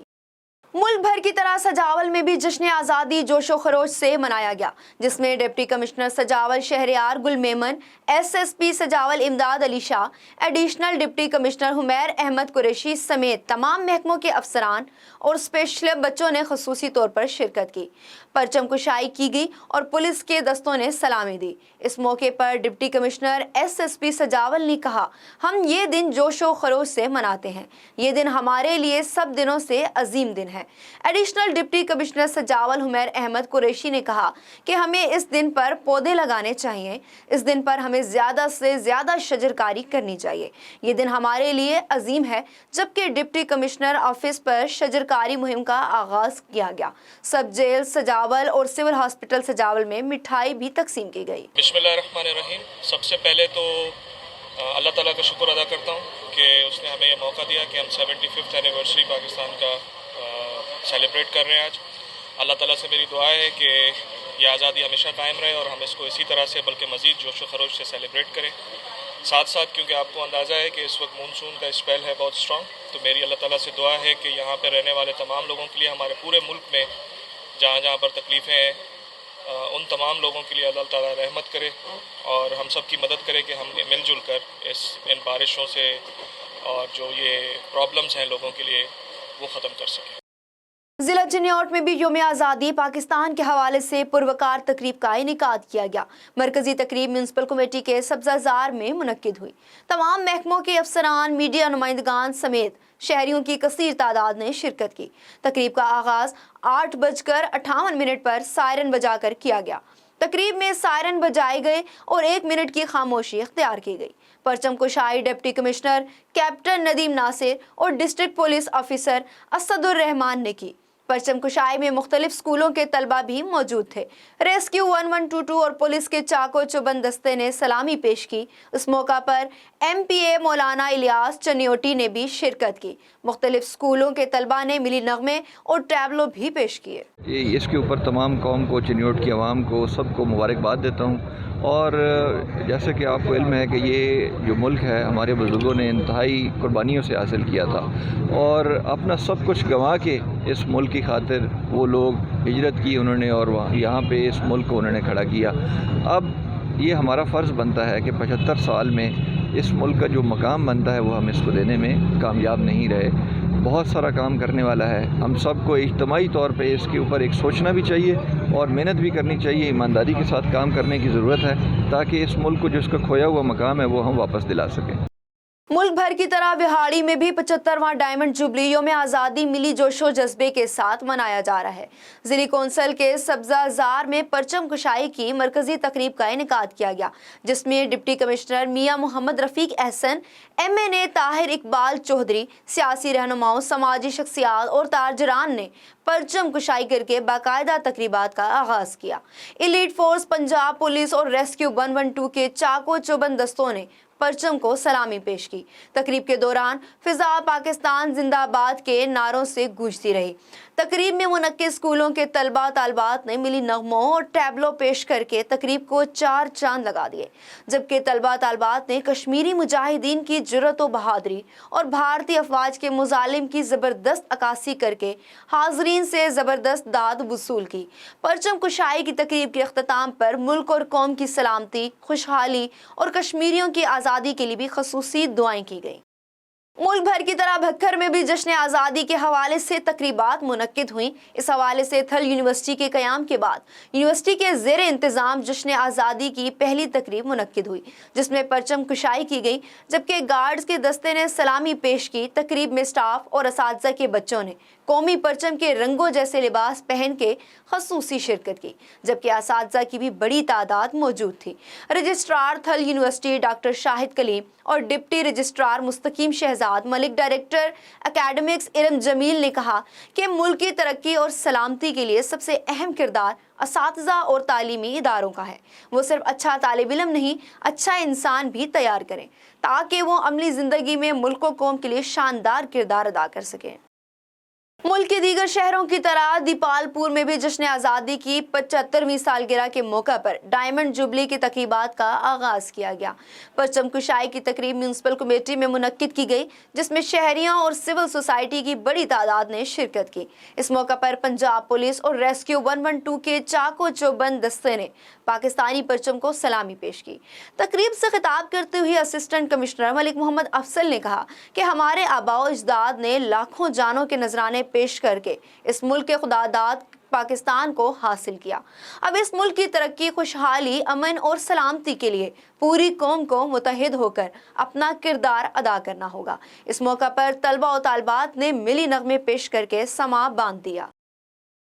मुल्क भर की तरह सजावल में भी जश्न आज़ादी जोशो खरोश से मनाया गया, जिसमें डिप्टी कमिश्नर सजावल शहरयार गुल Memon, SSP Sujawal Imdad Ali Shah, additional deputy commissioner Humair Ahmed Qureshi समेत तमाम महकमों के अफसरान और स्पेशल बच्चों ने खसूसी तौर पर शिरकत की। परचम कुशाई की गई और पुलिस के दस्तों ने सलामी दी। इस मौके पर डिप्टी कमिश्नर SSP सजावल ने कहा, हम ये दिन जोशो खरोश से मनाते हैं। ये दिन हमारे लिए सब दिनों से अजीम दिन है। एडिशनल डिप्टी कमिश्नर सजावल हुमैर अहमद कुरैशी ने कहा कि हमें इस दिन पर पौधे लगाने चाहिए। इस दिन पर हमें ज़्यादा से ज़्यादा शजरकारी करनी चाहिए। ये दिन हमारे लिए अजीम है। जबकि डिप्टी कमिश्नर ऑफिस पर शजरकारी मुहिम का आगाज़ किया गया। सब जेल सजावल और सिविल हॉस्पिटल सजावल में मिठाई भी तकसीम की गई। बिस्मिल्लाहिर्रहमानिर्रहीम। सबसे पहले तो अल्लाह ताला का शुक्र अदा करता हूँ कि उसने हमें ये मौका दिया कि हम 75th एनिवर्सरी पाकिस्तान का सेलिब्रेट कर रहे हैं आज। अल्लाह ताला से मेरी दुआ है कि ये आज़ादी हमेशा कायम रहे और हम इसको इसी तरह से बल्कि मज़ीद जोश व खरोश से सेलिब्रेट करें। साथ साथ क्योंकि आपको अंदाज़ा है कि इस वक्त मानसून का स्पेल है बहुत स्ट्रॉन्ग, तो मेरी अल्लाह ताला से दुआ है कि यहाँ पर रहने वाले तमाम लोगों के लिए, हमारे पूरे मुल्क में जहाँ जहाँ पर तकलीफ़ें हैं, उन तमाम लोगों के लिए अल्लाह ताला रहमत करे और हम सब की मदद करे कि हम मिलजुल कर इन बारिशों से और जो ये प्रॉब्लम्स हैं लोगों के लिए वो ख़त्म कर सकें। जिला चिन्योट में भी योम आज़ादी पाकिस्तान के हवाले से पुरवकार तकरीब का इनेकाद किया गया। मरकजी तकरीब म्यूनसिपल कमेटी के सब्ज़ाज़ार में मुनक्किद हुई। तमाम महकमों के अफसरान, मीडिया नुमाइंदगान समेत शहरियों की कसीर तादाद ने शिरकत की। तकरीब का आगाज़ 8:58 पर सायरन बजाकर किया गया। तकरीब में सायरन बजाए गए और 1 मिनट की खामोशी इख्तियार की गई। परचम कुशाई deputy commissioner captain Nadeem Nasir और district police officer Asadur Rehman ने की। परचम कुशाई में मुख्तलिफ स्कूलों के तलबा भी मौजूद थे। रेस्क्यू 1122 और पुलिस के चाको चुबंद दस्ते ने सलामी पेश की। इस मौका पर MPA मौलाना इलियास चनियोटी ने भी शिरकत की। मुख्तलिफ स्कूलों के तलबा ने मिली नगमे और टैबलो भी पेश किए। इसके ऊपर तमाम कौम को, चिन्योट की आवाम को, सबको मुबारकबाद देता हूँ। और जैसे कि आपको इल्म है कि ये जो मुल्क है हमारे बुज़ुर्गों ने इंतहाई कुर्बानियों से हासिल किया था और अपना सब कुछ गंवा के इस मुल्क की खातिर वो लोग हिजरत की उन्होंने और यहाँ पे इस मुल्क को उन्होंने खड़ा किया। अब ये हमारा फ़र्ज़ बनता है कि 75 साल में इस मुल्क का जो मकाम बनता है वो हम इसको देने में कामयाब नहीं रहे। बहुत सारा काम करने वाला है। हम सबको इज्तिमाई तौर पे इसके ऊपर एक सोचना भी चाहिए और मेहनत भी करनी चाहिए। ईमानदारी के साथ काम करने की ज़रूरत है ताकि इस मुल्क को जो इसका खोया हुआ मकाम है वो हम वापस दिला सकें। मुल्क भर की तरह बिहाड़ी में भी 75वां डायमंड जुबली योम आज़ादी मिली जोशो जज्बे के साथ मनाया जा रहा है। जिली कौंसल के सब्ज़ाज़ार में परचम कुशाई की मरकजी तकरीब का इनेकाद किया गया, जिसमें डिप्टी कमिश्नर मियां मोहम्मद रफ़ीक एहसन, MNA ताहिर इकबाल चौधरी, सियासी रहनुमाओं, समाजी शख्सियात और ताजरान ने परचम कुशाई करके बाकायदा तकरीबात का आगाज़ किया। एलीट फोर्स, पंजाब पुलिस और रेस्क्यू 112 के चाको चुबंद दस्तों ने परचम को सलामी पेश की। तकरीब के दौरान फिजा पाकिस्तान जिंदाबाद के नारों से गूंजती रही। तकरीब में मुनक्किद स्कूलों के तलबा तालबात ने मिली नगमों और टैबलो पेश करके तकरीब को 4 चांद लगा दिए, जबकि तलबा तालबात ने कश्मीरी मुजाहिदीन की जुर्रत व बहादुरी और भारतीय अफवाज के मुजालिम की ज़बरदस्त अक्कासी करके हाज़रीन से ज़बरदस्त दाद वसूल की। परचम कुशाई की तकरीब के अख्ताम पर मुल्क और कौम की सलामती, खुशहाली और कश्मीरियों की आज़ादी के लिए भी खसूसी दुआएं की गई। मुल्क भर की तरह भक्खर में भी जश्न आज़ादी के हवाले से तकरीबात मुनक्किद हुई। इस हवाले से थल यूनिवर्सिटी के क़याम के बाद यूनिवर्सिटी के ज़ेर इंतज़ाम जश्न आज़ादी की पहली तकरीब मुनक्किद हुई, जिसमें परचम कुशाई की गई, जबकि गार्ड्स के दस्ते ने सलामी पेश की। तकरीब में स्टाफ और असातिज़ा के बच्चों ने कौमी परचम के रंगों जैसे लिबास पहन के खसूसी शिरकत की, जबकि असातिज़ा की भी बड़ी तादाद मौजूद थी। रजिस्ट्रार थल यूनिवर्सिटी डॉक्टर शाहिद कलीम और deputy registrar Mustaqeem Shahzad Malik, director academics Iram Jamil ने कहा कि मुल्क की तरक्की और सलामती के लिए सबसे अहम किरदार असातिज़ा और तालीमी इदारों का है। वो सिर्फ अच्छा तालिब इल्म नहीं, अच्छा इंसान भी तैयार करें ताकि वो अमली ज़िंदगी में मुल्क व कौम के लिए शानदार किरदार अदा कर सकें। मुल्क के दीगर शहरों की तरह दीपालपुर में भी जश्न आज़ादी की 75वीं सालगिरह के मौका पर डायमंड जुबली की तकरीबात का आगाज किया गया। परचम कुशाई की तकरीब म्यूनसिपल कमेटी में मुनक्किद की गई, जिसमें शहरियों और सिविल सोसाइटी की बड़ी तादाद ने शिरकत की। इस मौका पर पंजाब पुलिस और रेस्क्यू 112 के चाको चौबंद दस्ते ने पाकिस्तानी परचम को सलामी पेश की। तकरीब से खिताब करते हुए असिस्टेंट कमिश्नर मलिक मोहम्मद अफसल ने कहा कि हमारे आबाओ अजदाद ने लाखों जानों के नजराने पेश करके इस मुल्क के खुदादाद पाकिस्तान को हासिल किया। अब इस मुल्क की तरक्की, खुशहाली, अमन और सलामती के लिए पूरी कौम को मुतहिद होकर अपना किरदार अदा करना होगा। इस मौका पर तलबा और तालिबात ने मिली नगमे पेश करके समा बांध दिया।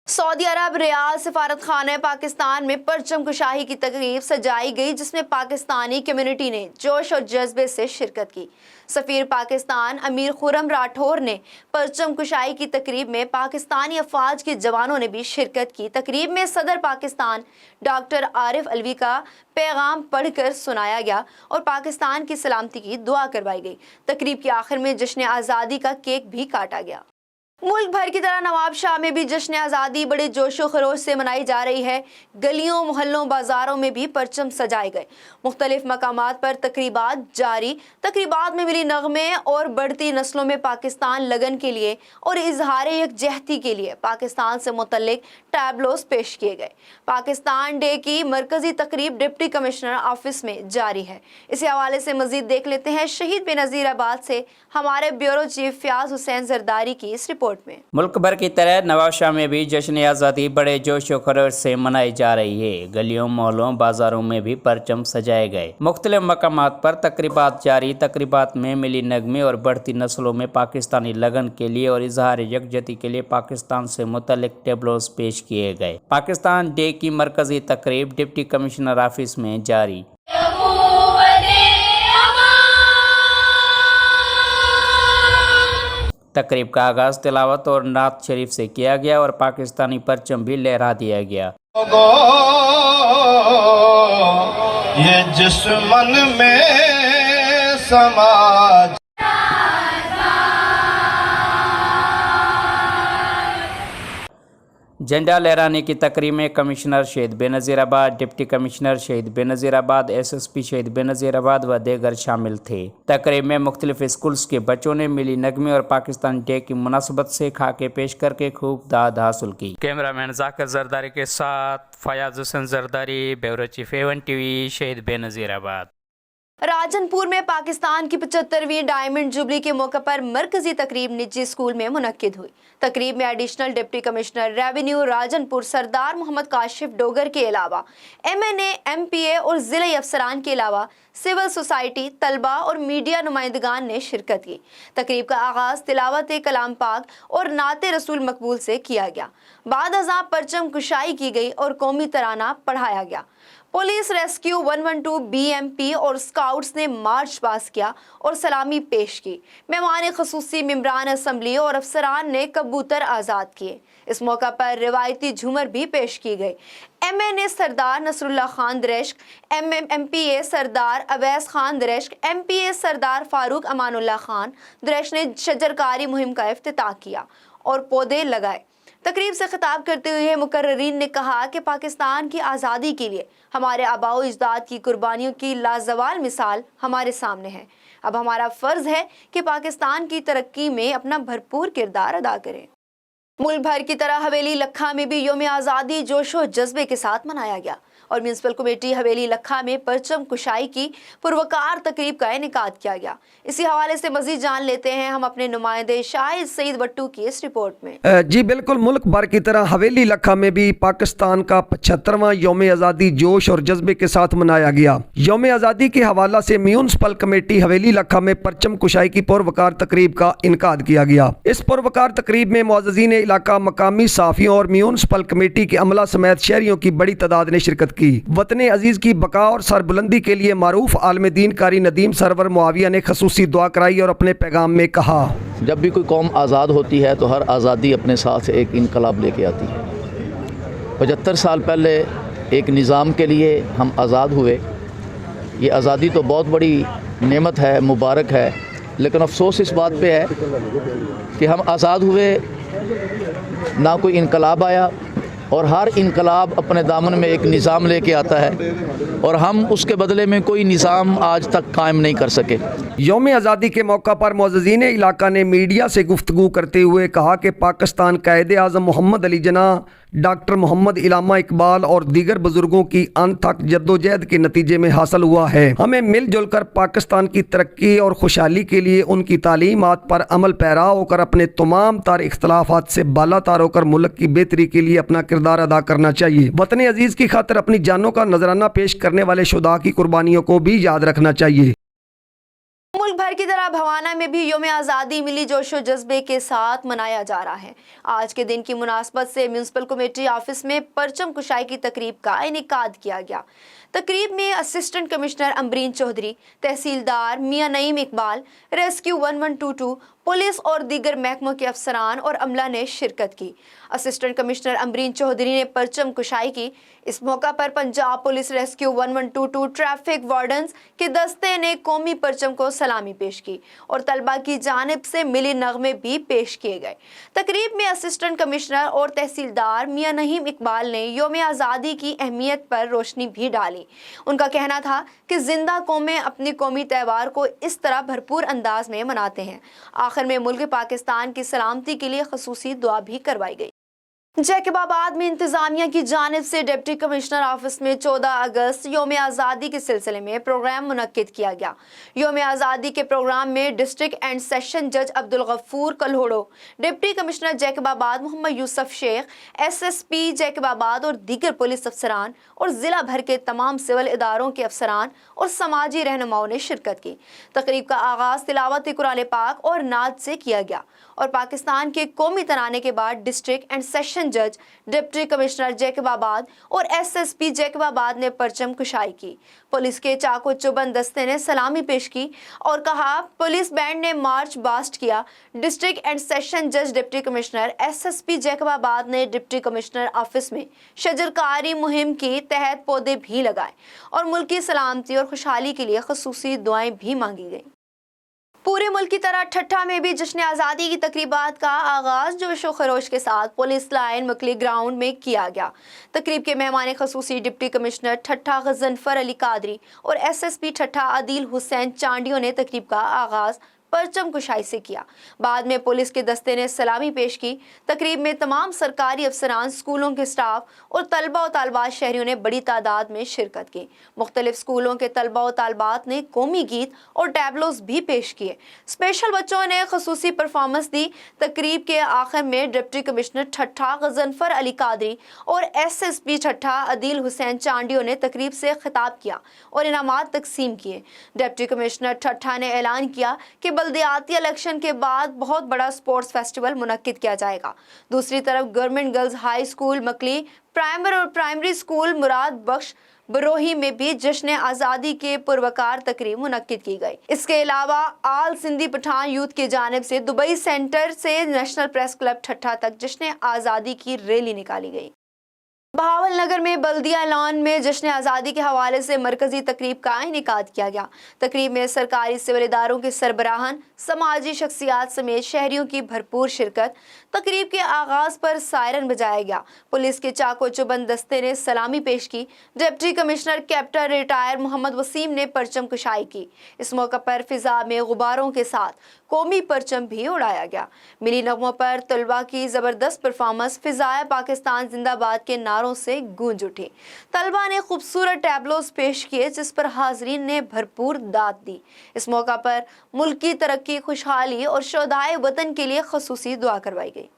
सऊदी अरब रियाद सिफारत खाने पाकिस्तान में परचम कुशाई की तकरीब सजाई गई, जिसमें पाकिस्तानी कम्युनिटी ने जोश और जज्बे से शिरकत की। सफीर पाकिस्तान अमीर खुरम राठौर ने परचम कुशाई की तकरीब में पाकिस्तानी अफवाज के जवानों ने भी शिरकत की। तकरीब में सदर पाकिस्तान डॉक्टर आरिफ अलवी का पैगाम पढ़कर सुनाया गया और पाकिस्तान की सलामती की दुआ करवाई गई। तकरीब के आखिर में जश्न आज़ादी का केक भी काटा गया। मुल्क भर की तरह नवाबशाह में भी जश्न आज़ादी बड़े जोशो खरोश से मनाई जा रही है। गलियों, मोहल्लों, बाजारों में भी परचम सजाए गए। मुख्तलिफ मकामात पर तकरीबात जारी। तकरीबात में मिली नगमे और बढ़ती नस्लों में पाकिस्तान लगन के लिए और इजहार यकजहती के लिए पाकिस्तान से मुतल्लिक टैबलोस पेश किए गए। पाकिस्तान डे की मरकजी तकरीब डिप्टी कमिश्नर ऑफिस में जारी है। इसी हवाले से मजीद देख लेते हैं शहीद बेनज़ीराबाद से हमारे ब्यूरो चीफ फयाज हुसैन जरदारी की इस रिपोर्ट में। मुल्क भर की तरह नवाबशाह में भी जश्न आज़ादी बड़े जोश व खरोश से मनाई जा रही है। गलियों, मोहल्लों, बाजारों में भी परचम सजाए गए। मुख्तलिफ मकामात पर तकरीबात जारी। तकरीबात में मिली नगमे और बढ़ती नस्लों में पाकिस्तानी लगन के लिए और इजहार यकजहती के लिए पाकिस्तान से मुतल्लिक टेबलोस पेश किए गए। पाकिस्तान डे की मरकजी तकरीब डिप्टी कमिश्नर ऑफिस में जारी। तकरीब का आगाज तिलावत और नात शरीफ से किया गया और पाकिस्तानी परचम भी लहरा दिया गया। ये जिस मन में समाज झंडा लहराने की तकरीब में कमिश्नर शहीद बेनज़ीराबाद, डिप्टी कमिश्नर शहीद बेनज़ीराबाद, SSP शहीद बेनज़ीराबाद व दीगर शामिल थे। तकरीब में मुख्तलिफ स्कूल्स के बच्चों ने मिली नगमे और पाकिस्तान डे की मुनासबत से खाके पेश करके खूब दाद हासिल की। कैमरामैन जाकिर जरदारी के साथ Fayaz Hussain Zardari, bureau chief A1 TV, शहीद बेनज़ीराबाद। राजनपुर में पाकिस्तान की 75वीं डायमंड जुबली के मौके पर मरकजी तकरीब निजी स्कूल में मुनक्किद हुई। तकरीब में additional deputy commissioner revenue Rajanpur Sardar Muhammad Kashif Dogar के अलावा MNA, MPA और ज़िले अफसरान के अलावा सिविल सोसाइटी, तलबा और मीडिया नुमाइंदगान ने शिरकत की। तकरीब का आगाज तिलावत कलाम पाक और नाते रसूल मकबूल से किया गया। बाद अज़ां परचम कुशाई की गई और कौमी तराना पढ़ाया गया। पुलिस, रेस्क्यू 112, BMP और स्काउट्स ने मार्च पास किया और सलामी पेश की। मेहमान खसूसी मेंबरान असम्बली और अफसरान ने कबूतर आज़ाद किए। इस मौका पर रिवायती झूमर भी पेश की गई। MNA सरदार नसरुल्लाह खान दरेश्क, MPA सरदार अवैस खान दरेश्क, MPA सरदार फारूक अमानुल्लाह खान दरेश्क ने शजरकारी मुहिम का इफ्तिताह किया और पौधे लगाए। तकरीब से खिताब करते हुए मुकर्ररीन ने कहा कि पाकिस्तान की आज़ादी के लिए हमारे आबाओ अजदाद की कुर्बानियों की लाजवाल मिसाल हमारे सामने है। अब हमारा फ़र्ज़ है कि पाकिस्तान की तरक्की में अपना भरपूर किरदार अदा करें। मुल्क भर की तरह हवेली लखा में भी यौम आज़ादी जोशो जज्बे के साथ मनाया गया और म्यूनसिपल कमेटी हवेली लखा में परचम कुशाई की पुरवकार तकरीब का इनेकाद किया गया। इसी हवाले से मजीद जान लेते हैं हम अपने नुमाइंदे शाहिद सईद बट्टू की इस रिपोर्ट में। जी बिल्कुल, मुल्क भर की तरह हवेली लखा में भी पाकिस्तान का 75वां यौम आज़ादी जोश और जज्बे के साथ मनाया गया। यौम आज़ादी के हवाला से म्यूनसिपल कमेटी हवेली लखा में परचम कुशाई की पुरवकार तकरीब का इनेकाद किया गया। इस पुरवकार तकरीब में मुअज़्ज़िज़ीन इलाका, मकामी साफ़ियों और म्यूनसिपल कमेटी के अमला समेत शहरियों की बड़ी तादाद ने शिरकत की। वतन अजीज की बका और सरबुलंदी के लिए मारूफ आलम दीन कारी नदीम सरवर मुआविया ने खसूसी दुआ कराई और अपने पैगाम में कहा, जब भी कोई कौम आज़ाद होती है तो हर आज़ादी अपने साथ एक इनकलाब लेके आती है। 75 साल पहले एक निज़ाम के लिए हम आज़ाद हुए। ये आज़ादी तो बहुत बड़ी नेमत है, मुबारक है, लेकिन अफसोस इस बात पे है कि हम आज़ाद हुए, ना कोई इनकलाब आया, और हर इनकलाब अपने दामन में एक निज़ाम लेके आता है और हम उसके बदले में कोई निज़ाम आज तक कायम नहीं कर सके। यौम आज़ादी के मौका पर मोअज़्ज़ीन इलाका ने मीडिया से गुफ्तगू करते हुए कहा कि पाकिस्तान कायदे आज़म मोहम्मद अली जिन्नाह, डॉक्टर मोहम्मद इलामा इकबाल और दीगर बुजुर्गों की अनथक जद्दोजहद के नतीजे में हासिल हुआ है। हमें मिलजुल कर पाकिस्तान की तरक्की और खुशहाली के लिए उनकी तालीमात पर अमल पैरा होकर अपने तमाम तार इख्तलाफात से बालातार होकर मुल्क की बेहतरी के लिए अपना किरदार अदा करना चाहिए। वतन अजीज़ की खातिर अपनी जानों का नजराना पेश करने वाले शुहदा की कुर्बानियों को भी याद रखना चाहिए। मुल्क भर की तरह भवाना में भी यौम आज़ादी मिली जोशो जज्बे के साथ मनाया जा रहा है। आज के दिन की मुनासबत से म्यूनसिपल कमेटी ऑफिस में परचम कुशाई की तकरीब का इनेकाद किया गया। तकरीब में असिस्टेंट कमिश्नर अम्बरीन चौधरी, तहसीलदार मियां नईम इकबाल, रेस्क्यू 1122, पुलिस और दीगर महकमों के अफसरान और अमला ने शिरकत की। असिस्टेंट कमिश्नर अम्बरीन चौधरी ने परचम कुशाई की। इस मौका पर Punjab police rescue 1122 traffic wardens के दस्ते ने कौमी परचम को सलामी पेश की और तलबा की जानिब से मिली नगमे भी पेश किए गए। तकरीब में असिस्टेंट कमिश्नर और तहसीलदार मियां नईम इकबाल ने यौम आज़ादी की अहमियत पर रोशनी भी डाली। उनका कहना था कि जिंदा कौमें अपनी कौमी त्यौहार को इस तरह भरपूर अंदाज में मनाते हैं। आखिर में मुल्क पाकिस्तान की सलामती के लिए खसूसी दुआ भी करवाई गई। जैकबाबाद में इंतजामिया की जानिब से डिप्टी कमिश्नर ऑफिस में 14 अगस्त यौम आज़ादी के सिलसिले में प्रोग्राम मुनक्किद किया गया। यौम आज़ादी के प्रोग्राम में डिस्ट्रिक्ट एंड सेशन जज Abdul Ghafoor Kalhoro, deputy commissioner Jacobabad Muhammad Yousuf Shaikh, SSP Jacobabad और दीगर पुलिस अफसरान और ज़िला भर के तमाम सिविल इदारों के अफसरान और समाजी रहनुमाओं ने शिरकत की। तकरीब का आगाज़ तिलावत कुरान पाक और नात से किया गया और पाकिस्तान के कौमी तराने के बाद डिस्ट्रिक्ट एंड सेशन जज, डिप्टी कमिश्नर जैकबाबाद और SSP जैकबाबाद ने परचम कुशाई की। पुलिस के चाको चुबंद दस्ते ने सलामी पेश की और कहा, पुलिस बैंड ने मार्च बास्ट किया। डिस्ट्रिक्ट एंड सेशन जज डिप्टी कमिश्नर SSP जैकबाबाद ने डिप्टी कमिश्नर ऑफिस में शजरकारी मुहिम के तहत पौधे भी लगाए और मुल्क की सलामती और खुशहाली के लिए खसूसी दुआएं भी मांगी गई। पूरे मुल्क की तरह ठट्ठा में भी जश्न आज़ादी की तकरीबात का आगाज़ जोशो खरोश के साथ पुलिस लाइन मकली ग्राउंड में किया गया। तकरीब के मेहमान खसूसी डिप्टी कमिश्नर ठट्ठा गज़नफर अली कादरी और SSP ठट्ठा आदिल हुसैन चांडियों ने तकरीब का आगाज़ परचम कुशाई से किया। बाद में पुलिस के दस्ते ने सलामी पेश की। तकरीब में तमाम सरकारी अफसरान, स्कूलों के स्टाफ और तलबा और तालबात शहरियों ने बड़ी तादाद में शिरकत की। मुख्तलिफ स्कूलों के तलबा और तालबात ने कौमी गीत और टैबलोस भी पेश किए। स्पेशल बच्चों ने खसूसी परफॉर्मेंस दी। तकरीब के आखिर में डिप्टी कमिश्नर ठट्ठा गज़नफर अली कादरी और SSP ठट्ठा आदिल हुसैन चांडियों ने तकरीब से खिताब किया और इनामात तकसीम किए। डिप्टी कमिश्नर ठट्ठा ने ऐलान किया कि बल्दियाती इलेक्शन के बाद बहुत बड़ा स्पोर्ट्स फेस्टिवल मुनक्किद किया जाएगा। दूसरी तरफ government girls high school मकली, primary school मुराद बख्श बरोही में भी जश्न आज़ादी के पुरवकार तकरीब मुनक्किद की गई। इसके अलावा आल सिंधी पठान यूथ की जानिब से दुबई सेंटर से नेशनल प्रेस क्लब ठट्ठा तक जश्न आज़ादी की रैली निकाली गई। बहावल नगर में बल्दिया लॉन में जश्न आज़ादी के हवाले से मरकजी तकरीब का इनेकाद किया गया। तकरीब में सरकारी सिविल इदारों के सरबराहान, समाजी शख्सियात समेत शहरियों की भरपूर शिरकत। तकरीब के आगाज़ पर सायरन बजाया गया। पुलिस के चाको चुबंद दस्ते ने सलामी पेश की। Deputy commissioner captain retire Mohammad Waseem ने परचम कुशाई की। इस मौका पर फिजा में गुब्बारों के साथ कौमी परचम भी उड़ाया गया। मिली नगमों पर तलबा की ज़बरदस्त परफॉर्मेंस फिजाए पाकिस्तान जिंदाबाद के नारों से गूंज उठी। तलबा ने खूबसूरत टैबलोस पेश किए जिस पर हाजरीन ने भरपूर दाद दी। इस मौका पर मुल्क की तरक्की, खुशहाली और शोधाए वतन के लिए खसूसी दुआ करवाई गई।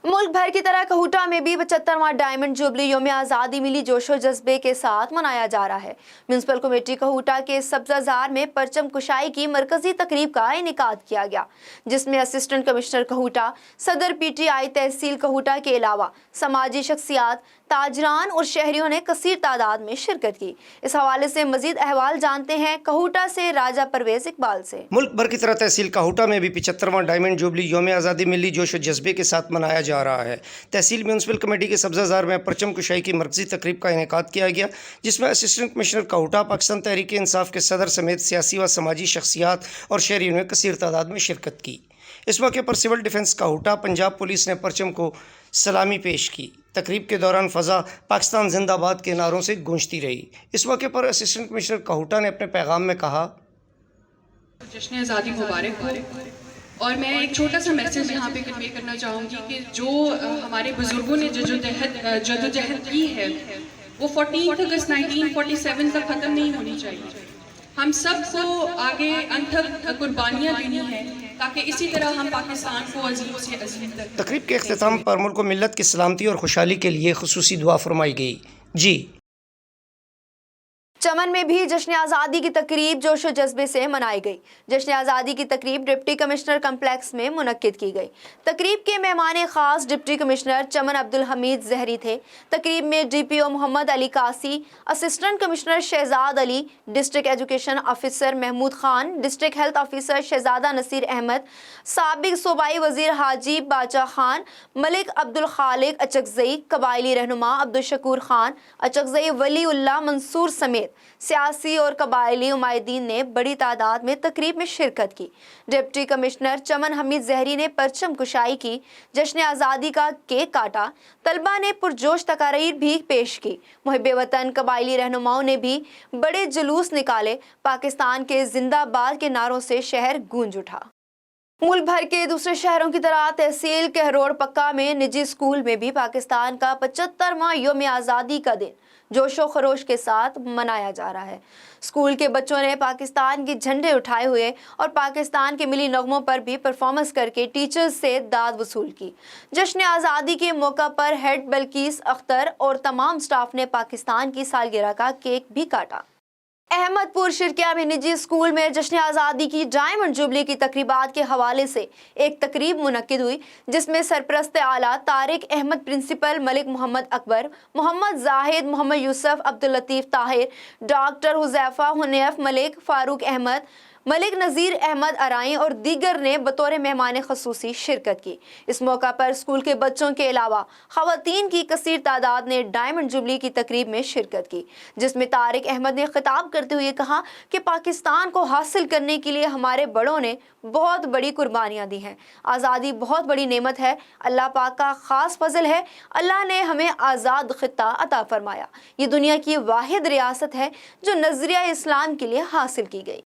मुल्क भर की तरह कहूटा में भी 75वां डायमंड जुबली यौम आज़ादी मिली जोशो जज्बे के साथ मनाया जा रहा है। म्यूनसिपल कमेटी कहूटा के सब्जाजार में परचम कुशाई की मरकजी तकरीब का इनेकाद किया गया, जिसमें असिस्टेंट कमिश्नर कहूटा, सदर PTI तहसील कहूटा के अलावा समाजी शख्सियात, ताजरान और शहरियों ने कसीर तादाद में शिरकत की। इस हवाले से मजीद अहवाल जानते हैं कहूटा से राजा परवेज इकबाल से। मुल्क भर की तरह तहसील कहूटा में भी 75वां डायमंड जुबली यौम आज़ादी मिली जोशो जज्बे के साथ मनाया जा جا رہا ہے۔ تحصیل میونسپل کمیٹی کے سبزہ زار میں پرچم کشائی کی مرکزی تقریب کا انعقاد کیا گیا، جس میں اسسٹنٹ کمشنر کاہوٹہ، پاکستان تحریک انصاف کے صدر سمیت سیاسی و سماجی شخصیات اور شہریوں نے کثیر تعداد میں شرکت کی۔ اس موقع پر سول ڈیفنس کاہوٹہ، پنجاب پولیس نے پرچم کو سلامی پیش کی۔ تقریب کے دوران فضا پاکستان زندہ باد کے نعروں سے گونجتی رہی۔ اس موقع پر اسسٹنٹ کمشنر کاہوٹہ نے اپنے پیغام میں کہا، جشن آزادی مبارک ہو، اور میں ایک چھوٹا سا میسیج یہاں پہ کنوے کرنا چاہوں گی کہ جو ہمارے بزرگوں نے جدوجہد کی ہے وہ 14 اگست 1947 تک ختم نہیں ہونی چاہیے۔ ہم سب کو آگے انتھک قربانیاں دینی ہیں تاکہ اسی طرح ہم پاکستان کو عظیم سے عظیم تک۔ تقریب کے اختتام پر ملک و ملت کی سلامتی اور خوشحالی کے لیے خصوصی دعا فرمائی گئی۔ چمن میں بھی جشن آزادی کی تقریب جوش و جذبے سے منائی گئی۔ جشن آزادی کی تقریب ڈپٹی کمشنر کمپلیکس میں منعقد کی گئی۔ تقریب کے مہمان خاص ڈپٹی کمشنر چمن عبدالحمید زہری تھے۔ تقریب میں D P O Muhammad Ali Qasi, assistant commissioner Shahzad Ali, district education officer Mahmood Khan, district health officer Shahzada Naseer Ahmad, سابق صوبائی وزیر حاجی باچا خان، ملک عبدالخالق اچکزئی، قبائلی رہنما عبدالشکور خان اچکزئی، ولی اللہ منصور سمیت سیاسی اور قبائلی نمائندین نے بڑی تعداد میں تقریب میں شرکت کی۔ ڈپٹی کمشنر چمن حمید زہری نے پرچم کشائی کی، جشن آزادی کا کیک کاٹا، طلبہ نے پرجوش تقاریر بھی پیش کی۔ محب وطن قبائلی رہنماؤں نے بھی بڑے جلوس نکالے۔ پاکستان کے زندہ باد کے نعروں سے شہر گونج اٹھا۔ ملک بھر کے دوسرے شہروں کی طرح تحصیل کہروڑ پکا میں نجی اسکول میں بھی پاکستان کا 75واں یوم آزادی کا دن جوش و خروش کے ساتھ منایا جا رہا ہے۔ اسکول کے بچوں نے پاکستان کے جھنڈے اٹھائے ہوئے اور پاکستان کے ملی نغموں پر بھی پرفارمنس کر کے ٹیچرز سے داد وصول کی۔ جشن آزادی کے موقع پر ہیڈ بلقیس اختر اور تمام سٹاف نے پاکستان کی سالگرہ کا کیک بھی کاٹا۔ احمد پور شرکیہ میں نجی اسکول میں جشن آزادی کی ڈائمنڈ جوبلی کی تقریبات کے حوالے سے ایک تقریب منعقد ہوئی، جس میں سرپرست اعلیٰ طارق احمد، پرنسپل ملک محمد اکبر، محمد زاہد، محمد یوسف، عبداللطیف طاہر، ڈاکٹر حذیفہ حنیف، ملک فاروق احمد، ملک نذیر احمد ارائیں اور دیگر نے بطور مہمان خصوصی شرکت کی۔ اس موقع پر اسکول کے بچوں کے علاوہ خواتین کی کثیر تعداد نے ڈائمنڈ جوبلی کی تقریب میں شرکت کی، جس میں طارق احمد نے خطاب کرتے ہوئے کہا کہ پاکستان کو حاصل کرنے کے لیے ہمارے بڑوں نے بہت بڑی قربانیاں دی ہیں۔ آزادی بہت بڑی نعمت ہے، اللہ پاک کا خاص فضل ہے۔ اللہ نے ہمیں آزاد خطہ عطا فرمایا۔ یہ دنیا کی واحد ریاست ہے جو نظریہ اسلام کے لیے حاصل کی گئی۔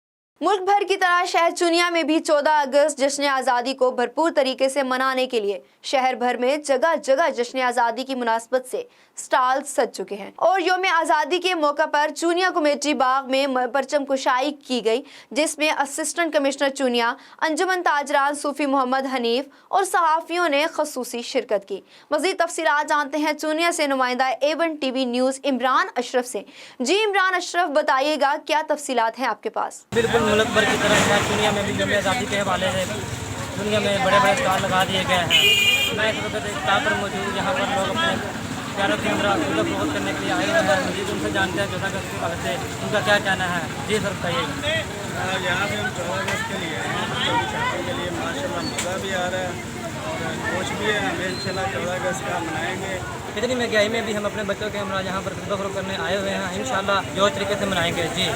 ملک بھر کی طرح شہر چونیا میں بھی 14 اگست جشن آزادی کو بھرپور طریقے سے منانے کے لیے شہر بھر میں جگہ جگہ جشن آزادی کی مناسبت سے سٹال سج چکے ہیں، اور یوم آزادی کے موقع پر چونیا کمیٹی باغ میں پرچم کشائی کی گئی، جس میں اسسٹنٹ کمشنر چونیا، انجمن تاجران صوفی محمد حنیف اور صحافیوں نے خصوصی شرکت کی۔ مزید تفصیلات جانتے ہیں چونیا سے نمائندہ A1 TV نیوز عمران اشرف سے۔ جی عمران اشرف، بتائیے گا کیا تفصیلات ہیں آپ کے پاس؟ بالکل ملک بھر کی طرح شہر چونیا میں بھی یوم آزادی کے حوالے سے دنیا میں بڑے بڑے اسٹال لگا دیے گئے ہیں۔ میں اس وقت اسٹال پر موجود، یہاں پر لوگ اپنے پیاروں کے اندر فروغ کرنے کے لیے آئے ہوئے ہیں۔ مزید ان سے جانتے ہیں 14 اگست کے حوالے سے ان کا کیا کہنا ہے۔ جی سر بتائیے۔ یہاں پہ ہم 14 اگست کے لیے کے لیے ماشاء اللہ مزہ بھی آ رہا ہے اور خوش بھی ہے۔ ہمیں انشاءاللہ 14 اگست کا منائیں گے۔ اتنی مہنگائی میں بھی ہم اپنے بچوں کے ہمراہ یہاں پر فروغ کرنے آئے ہوئے ہیں، انشاءاللہ جو طریقے سے منائیں گے۔ جی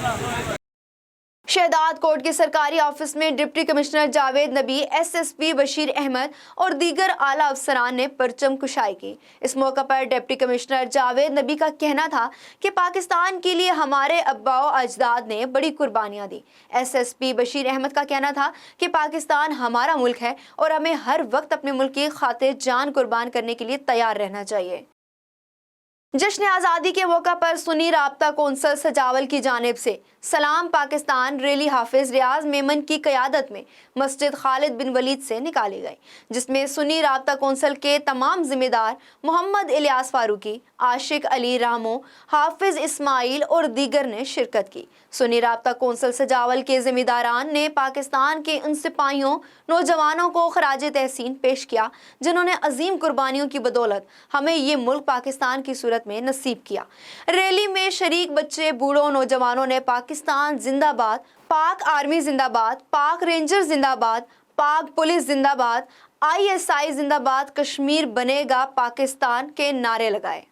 شہداد کوٹ کے سرکاری آفس میں ڈپٹی کمشنر جاوید نبی، SSP بشیر احمد اور دیگر اعلیٰ افسران نے پرچم کشائی کی۔ اس موقع پر ڈپٹی کمشنر جاوید نبی کا کہنا تھا کہ پاکستان کے لیے ہمارے آباء و اجداد نے بڑی قربانیاں دی۔ SSP بشیر احمد کا کہنا تھا کہ پاکستان ہمارا ملک ہے اور ہمیں ہر وقت اپنے ملک کی خاطر جان قربان کرنے کے لیے تیار رہنا چاہیے۔ جشن آزادی کے موقع پر سنی رابطہ کونسل سجاول کی جانب سے سلام پاکستان ریلی حافظ ریاض میمن کی قیادت میں مسجد خالد بن ولید سے نکالی گئی، جس میں سنی رابطہ کونسل کے تمام ذمہ دار محمد الیاس فاروقی، عاشق علی رامو، حافظ اسماعیل اور دیگر نے شرکت کی۔ سنی رابطہ کونسل سجاول کے ذمہ داران نے پاکستان کے ان سپاہیوں، نوجوانوں کو خراج تحسین پیش کیا جنہوں نے عظیم قربانیوں کی بدولت ہمیں یہ ملک پاکستان کی صورت میں نصیب کیا۔ ریلی میں شریک بچے، بوڑھوں، نوجوانوں نے پاکستان زندہ باد، پاک آرمی زندہ باد، پاک رینجر زندہ باد، पाक पुलिस जिंदाबाद, ISI जिंदाबाद, कश्मीर बनेगा पाकिस्तान के नारे लगाए।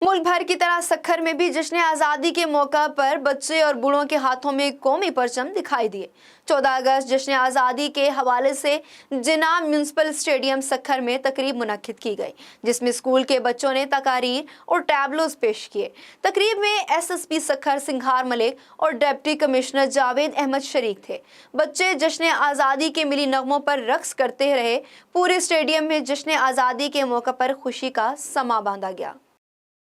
मुल्क भर की तरह सक्खर में भी जश्न आज़ादी के मौका पर बच्चे और बूढ़ों के हाथों में कौमी परचम दिखाई दिए। 14 अगस्त जश्न आज़ादी के हवाले से जिना म्यूनसिपल स्टेडियम सक्खर में तकरीब मुनक्किद की गई, जिसमें स्कूल के बच्चों ने तकारीर और टैबलोज पेश किए। तकरीब में SSP सक्खर सिंघार मलिक और डिप्टी कमिश्नर जावेद अहमद शरीक थे। बच्चे जश्न आज़ादी के मिली नगमों पर रक्स करते रहे। पूरे स्टेडियम में जश्न आज़ादी के मौका पर खुशी का समा बांधा गया।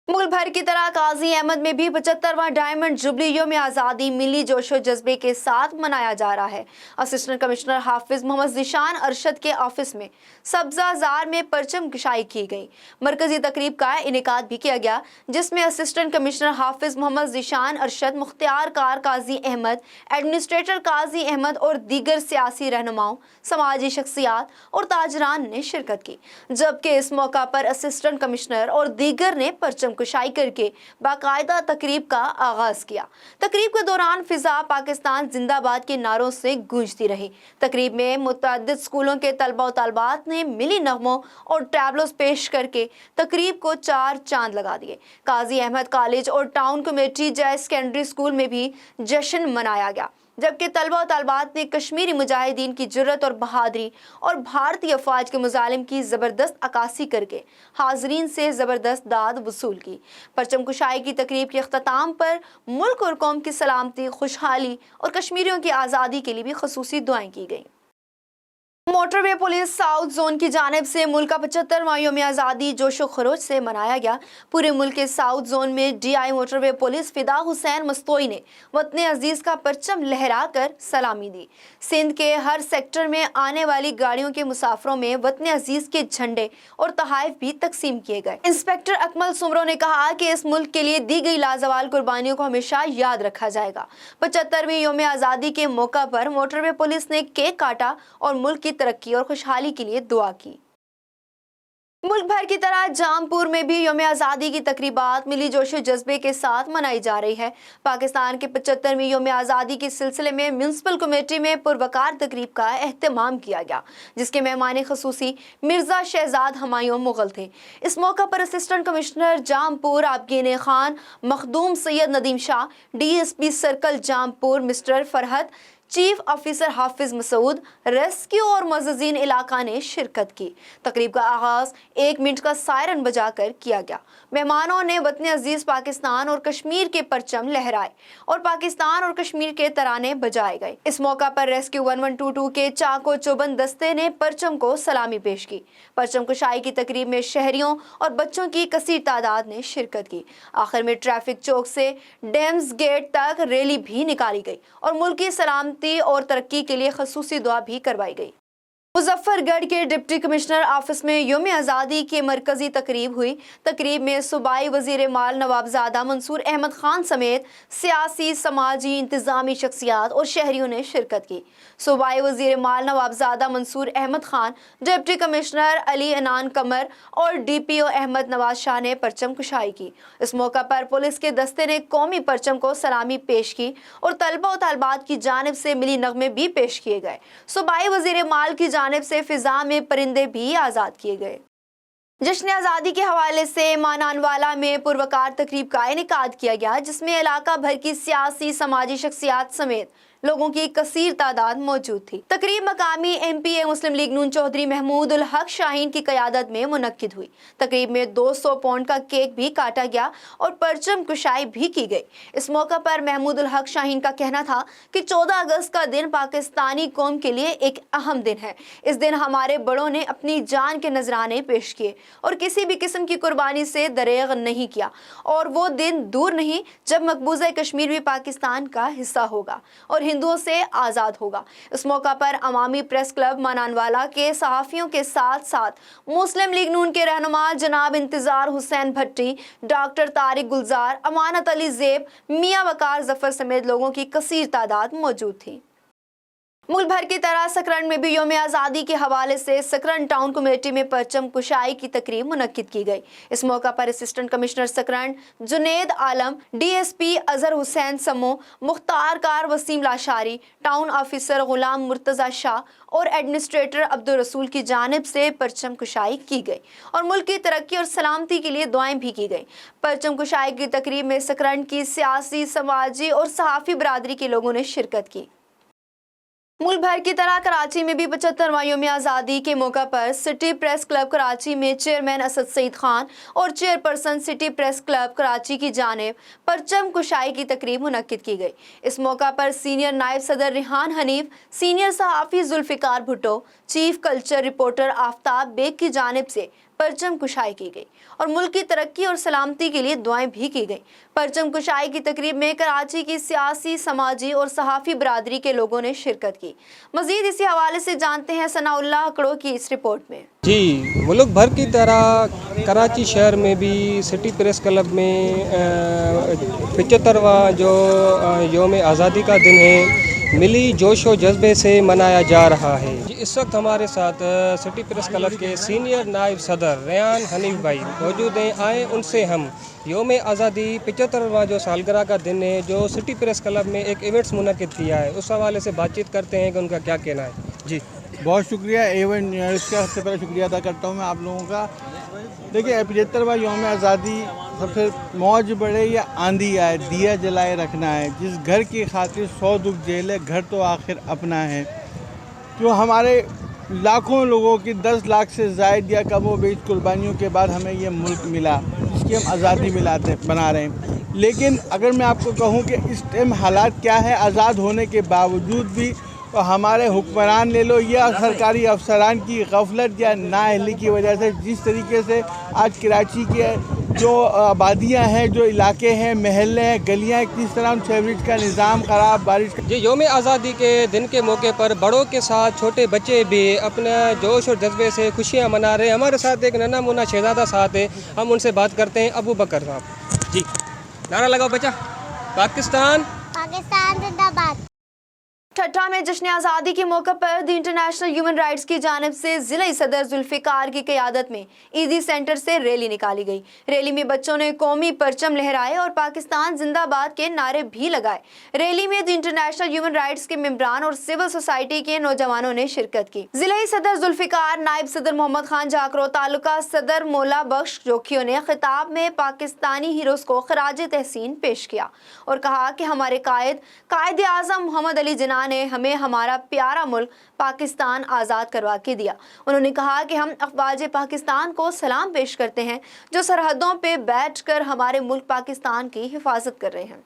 मुल्क भर की तरह काजी अहमद में भी 75वां डायमंड जुबली यौम आज़ादी मिली जोशो जज्बे के साथ मनाया जा रहा है। असिस्टेंट कमिश्नर हाफिज मोहम्मद ज़ीशान अरशद के ऑफिस में सब्ज़ाज़ार में परचम कुशाई की गई। मरकजी तकरीब का इनेकाद भी किया गया, जिसमें असिस्टेंट कमिश्नर हाफिज मोहम्मद ज़ीशान अरशद, मुख्तियार कार काजी अहमद, एडमिनिस्ट्रेटर काजी अहमद और दीगर सियासी रहनुमाओं, समाजी शख्सियात और ताजरान ने शिरकत की। जबकि इस मौका पर असिस्टेंट कमिश्नर और दीगर ने परचम कुशाई करके बाकायदा तकरीब का आगाज किया। तकरीब के दौरान फिजा पाकिस्तान जिंदाबाद के नारों से गूंजती रही। तकरीब में मुतअद्दिद स्कूलों के तलबा और तालिबात ने मिली नगमों और टैबलोस पेश करके तकरीब को 4 चांद लगा दिए। काजी अहमद कॉलेज और टाउन कमेटी जय सेकेंडरी स्कूल में भी जश्न मनाया गया, जबकि तलबा और तालिबात ने कश्मीरी मुजाहिदीन की जुर्रत और बहादुरी और भारतीय अफवाज के मुजालिम की ज़बरदस्त अक्कासी करके हाजरीन से ज़बरदस्त दाद वसूल की। परचम कुशाई की तकरीब के अख्ताम पर मुल्क और कौम की सलामती, खुशहाली और कश्मीरियों की आज़ादी के लिए भी खसूसी दुआएं की गईं। मोटरवे पुलिस साउथ जोन की जानिब से मुल्क का 75वां यौम आज़ादी जोशो खरोश से मनाया गया। पूरे मुल्क के साउथ जोन में DI मोटरवे पुलिस फिदा हुसैन मस्तोई ने वतन अजीज़ का परचम लहरा कर सलामी दी। सिंध के हर सेक्टर में आने वाली गाड़ियों के मुसाफरों में वतन अजीज़ के झंडे और तहाइफ भी तकसीम किए गए। इंस्पेक्टर अकमल सुमरो ने कहा कि इस मुल्क के लिए दी गई लाजवाल कुर्बानियों को हमेशा याद रखा जाएगा। 75वीं यौम आज़ादी के मौका पर मोटरवे पुलिस ने केक काटा और मुल्क की तरक्की और खुशहाली के लिए दुआ की। मुल्क भर की तरह जामपुर में भी यौम आज़ादी की तकरीबात मिली जोशो जज्बे के साथ मनाई जा रही है। पाकिस्तान के 75वीं यौम आज़ादी के सिलसिले में म्यूनसिपल कमेटी में पुरवकार तकरीब का एहतमाम किया गया, जिसके मेहमान खसूसी मिर्जा शहजाद हमायूं मुगल थे। इस मौका पर assistant commissioner Jampur Abgeen Khan, Makhdoom Syed Nadeem Shah, DSP circle Jampur mister Farhat, chief officer Hafiz Masood, rescue और मुअज़्ज़िज़ीन इलाका ने शिरकत की। तकरीब का आगाज 1 मिनट का सायरन बजाकर किया गया। मेहमानों ने वतन अजीज पाकिस्तान और कश्मीर के परचम लहराए और पाकिस्तान और कश्मीर के तराने बजाए गए। इस मौका पर रेस्क्यू 1122 के चाको चौबंद दस्ते ने परचम को सलामी पेश की। परचम कुशाई की तकरीब में शहरियों और बच्चों की कसीर तादाद ने शिरकत की। आखिर में ट्रैफिक चौक से डेम्स गेट तक रैली भी निकाली गई और मुल्क की सलामती और तरक्की के लिए खसूसी दुआ भी करवाई गई। मुजफ्फरगढ़ के डिप्टी कमिश्नर ऑफिस में यौम आज़ादी की मरकजी तकरीब हुई। तकरीब में सूबाई वजीर माल नवाबजादा मंसूर अहमद खान समेत सियासी, समाजी, इंतजामी शख्सियात और शहरियों ने शिरकत की। सूबाई वजीर माल नवाबजादा मंसूर अहमद खान, डिप्टी कमिश्नर अली अनान कमर और DPO अहमद नवाज शाह ने परचम कुशाई की। इस मौका पर पुलिस के दस्ते ने कौमी परचम को सलामी पेश की और तलबा और तालिबात की जानिब से मिली नगमे भी पेश किए गए। सूबाई वजीर माल की जानिब से फिजा में परिंदे भी आजाद किए गए। जश्न आज़ादी के हवाले से मानानवाला में पुरवकार तकरीब का इनेकाद किया गया, जिसमें इलाका भर की सियासी, समाजी शख्सियात समेत लोगों की कसीर तादाद मौजूद थी। तकरीब मकामी MPA मुस्लिम लीग नून चौधरी महमूद उल हक शाहीन की क़यादत में मुनक्किद हुई। तकरीब में 200 पाउंड का केक भी काटा गया और परचम कुशाई भी की गई। इस मौका पर महमूद उल हक शाहीन का कहना था कि 14 अगस्त का दिन पाकिस्तानी कौम के लिए एक अहम दिन है। इस दिन हमारे बड़ों ने अपनी जान के नजराने पेश किए और किसी भी किस्म की कुर्बानी से दरेग नहीं किया, और वो दिन दूर नहीं जब मकबूजा कश्मीर भी पाकिस्तान का हिस्सा होगा और हिंदुओं से आज़ाद होगा। इस मौका पर अवामी प्रेस क्लब मानानवाला के सहाफ़ियों के साथ साथ मुस्लिम लीग नून के रहनुमा जनाब इंतजार हुसैन भट्टी, डॉक्टर तारिक गुलजार, अमानत अली ज़ेब, मियाँ वकार जफर समेत लोगों की कसीर तादाद मौजूद थी। मुल्क भर की तरह सकरन में भी यौम आज़ादी के हवाले से सकरन टाउन कमेटी में परचम कुशाई की तकरीब मुनक्किद की गई। इस मौका पर assistant commissioner Sakrand Junaid Alam, DSP Azhar Hussain Samo, मुख्तार कार वसीम लाशारी, टाउन ऑफिसर गुलाम मुर्तज़ा शाह और एडमिनिस्ट्रेटर अब्दुल रसूल की जानिब से परचम कुशाई की गई और मुल्क की तरक्की और सलामती के लिए दुआएं भी की गई। परचम कुशाई की तकरीब में सकरन की सियासी, समाजी और सहाफ़ी बरादरी के लोगों ने शिरकत की। मुल्क भर की तरह कराची में भी 75वां यौम आज़ादी के मौका पर सिटी प्रेस क्लब कराची में चेयरमैन असद सईद खान और chairperson city press club Karachi की जानिब परचम कुशाई की तकरीब मुनक्किद की गई। इस मौका पर सीनियर नायब सदर रिहान हनीफ, सीनियर सहाफ़ी Zulfiqar Bhutto, chief culture reporter Aftab Baig की जानिब से परचम कुशाई की गई और मुल्क की तरक्की और सलामती के लिए दुआएं भी की गई। परचम कुशाई की तकरीब में कराची की सियासी, समाजी और सहाफ़ी बरादरी के लोगों ने शिरकत की। मज़ीद इसी हवाले से जानते हैं सनाउल्लाह अकड़ो की इस रिपोर्ट में। जी, मुल्क भर की तरह कराची शहर में भी सिटी प्रेस क्लब में 75वां जो यौम आज़ादी का दिन है मिली जोश व जज्बे से मनाया जा रहा है। इस वक्त हमारे साथ सिटी प्रेस क्लब के सीनियर नायब सदर रेहान हनीफ भाई मौजूद हैं। आए उनसे हम यौम आज़ादी 75वां जो सालगिरह का दिन है जो सिटी प्रेस क्लब में एक इवेंट्स मुनक्किद किया है उस हवाले से बातचीत करते हैं कि उनका क्या कहना है। जी बहुत शुक्रिया एवन न्यूज़ का, सबसे पहले शुक्रिया अदा करता हूँ मैं आप लोगों का। देखिए 75वां यौम आज़ादी सबसे मौज बढ़े या आंधी आए दिया जलाए रखना है। जिस घर की खातिर 100 दुख झेले घर तो आखिर अपना है। जो हमारे लाखों लोगों की 10 लाख से ज़ायद या कम व बेश कुर्बानियों के बाद हमें ये मुल्क मिला जिसकी हम आज़ादी बना रहे हैं। लेकिन अगर मैं आपको कहूँ कि इस टाइम हालात क्या है, आज़ाद होने के बावजूद भी तो हमारे हुक्मरान ले लो या सरकारी अफसरान की गफलत या नाअहली की वजह से जिस तरीके से आज कराची के जो आबादियाँ हैं, जो इलाके हैं, महल्ले हैं, गलियाँ, किस तरह सीवरेज का निज़ाम ख़राब, बारिश का। जी यौम आज़ादी के दिन के मौके पर बड़ों के साथ छोटे बच्चे भी अपने जोश और जज्बे से खुशियाँ मना रहे हैं। हमारे साथ एक नन्हा मुन्ना शहजादा साथ है, हम उनसे बात करते हैं। अबू बकर साहब जी, नारा लगाओ बच्चा, पाकिस्तान पाकिस्तान जिंदाबाद। ठट्ठा में जश्न आज़ादी के मौके पर द इंटरनेशनल ह्यूमन राइट्स की जानिब से ज़िला सदर जुल्फ़िकार की क़यादत में ईदी सेंटर से रैली निकाली गई। रैली में बच्चों ने कौमी परचम लहराए और पाकिस्तान जिंदाबाद के नारे भी लगाए। रैली में द इंटरनेशनल ह्यूमन राइट्स के मेंबरान और सिविल सोसाइटी के नौजवानों ने शिरकत की। ज़िला सदर जुल्फ़िकार, नायब सदर मोहम्मद खान जाकरो, तालुका सदर मौला बख्श जोखियों ने खिताब में पाकिस्तानी हीरोज़ को खराज तहसीन पेश किया और कहा कि हमारे कायद आज़म मोहम्मद अली जिन्ना ने हमें हमारा प्यारा मुल्क पाकिस्तान आज़ाद करवा के दिया। उन्होंने कहा कि हम अफ़वाज पाकिस्तान को सलाम पेश करते हैं जो सरहदों पे बैठकर हमारे मुल्क पाकिस्तान की हिफाजत कर रहे हैं।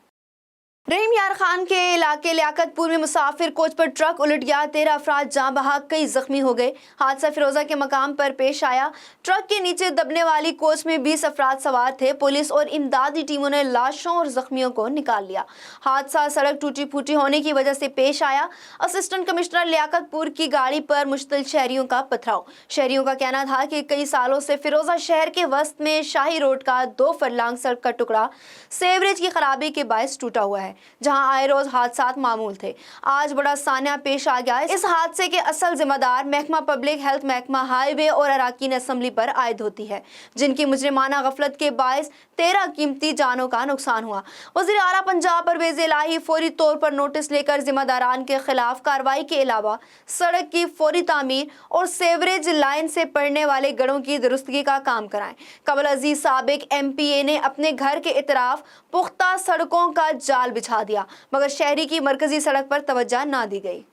रहीम यार खान के इलाके लियाकतपुर में मुसाफिर कोच पर ट्रक उलट गया, 13 अफराद जाँ बहक, कई जख्मी हो गए। हादसा फिरोजा के मकाम पर पेश आया। ट्रक के नीचे दबने वाली कोच में 20 अफराद सवार थे। पुलिस और इमदादी टीमों ने लाशों और जख्मियों को निकाल लिया। हादसा सड़क टूटी फूटी होने की वजह से पेश आया। असिस्टेंट कमिश्नर लियाकतपुर की गाड़ी पर मुश्तिल शहरियों का पथराव। शहरियों का कहना था कि कई सालों से फिरोजा शहर के वस्त में शाही रोड का 2 फरलांग सड़क का टुकड़ा सीवरेज की खराबी के बायस टूटा हुआ है, जहां आए रोज हादसात मामूल थे। आज बड़ा सान्या पेश आ गया। इस हादसे के असल जिम्मेदार महकमा पब्लिक हेल्थ, महकमा हाईवे और अराकीन असम्बली पर आयद होती है, जिनकी मुजरिमाना गफलत के बायस 13 कीमती जानों का नुकसान हुआ। वज़ीर आला पंजाब परवेज़ इलाही फौरी तौर पर नोटिस लेकर जिम्मेदारान के खिलाफ कार्रवाई के अलावा सड़क की फौरी तामीर और सीवरेज लाइन से पड़ने वाले गड़ों की दुरुस्तगी का काम कराएं। कबल अजीज साबिक MPA ने अपने घर के इतराफ पुख्ता सड़कों का जाल बिछा दिया, मगर शहरी की मरकजी सड़क पर तवज्जो ना दी गई।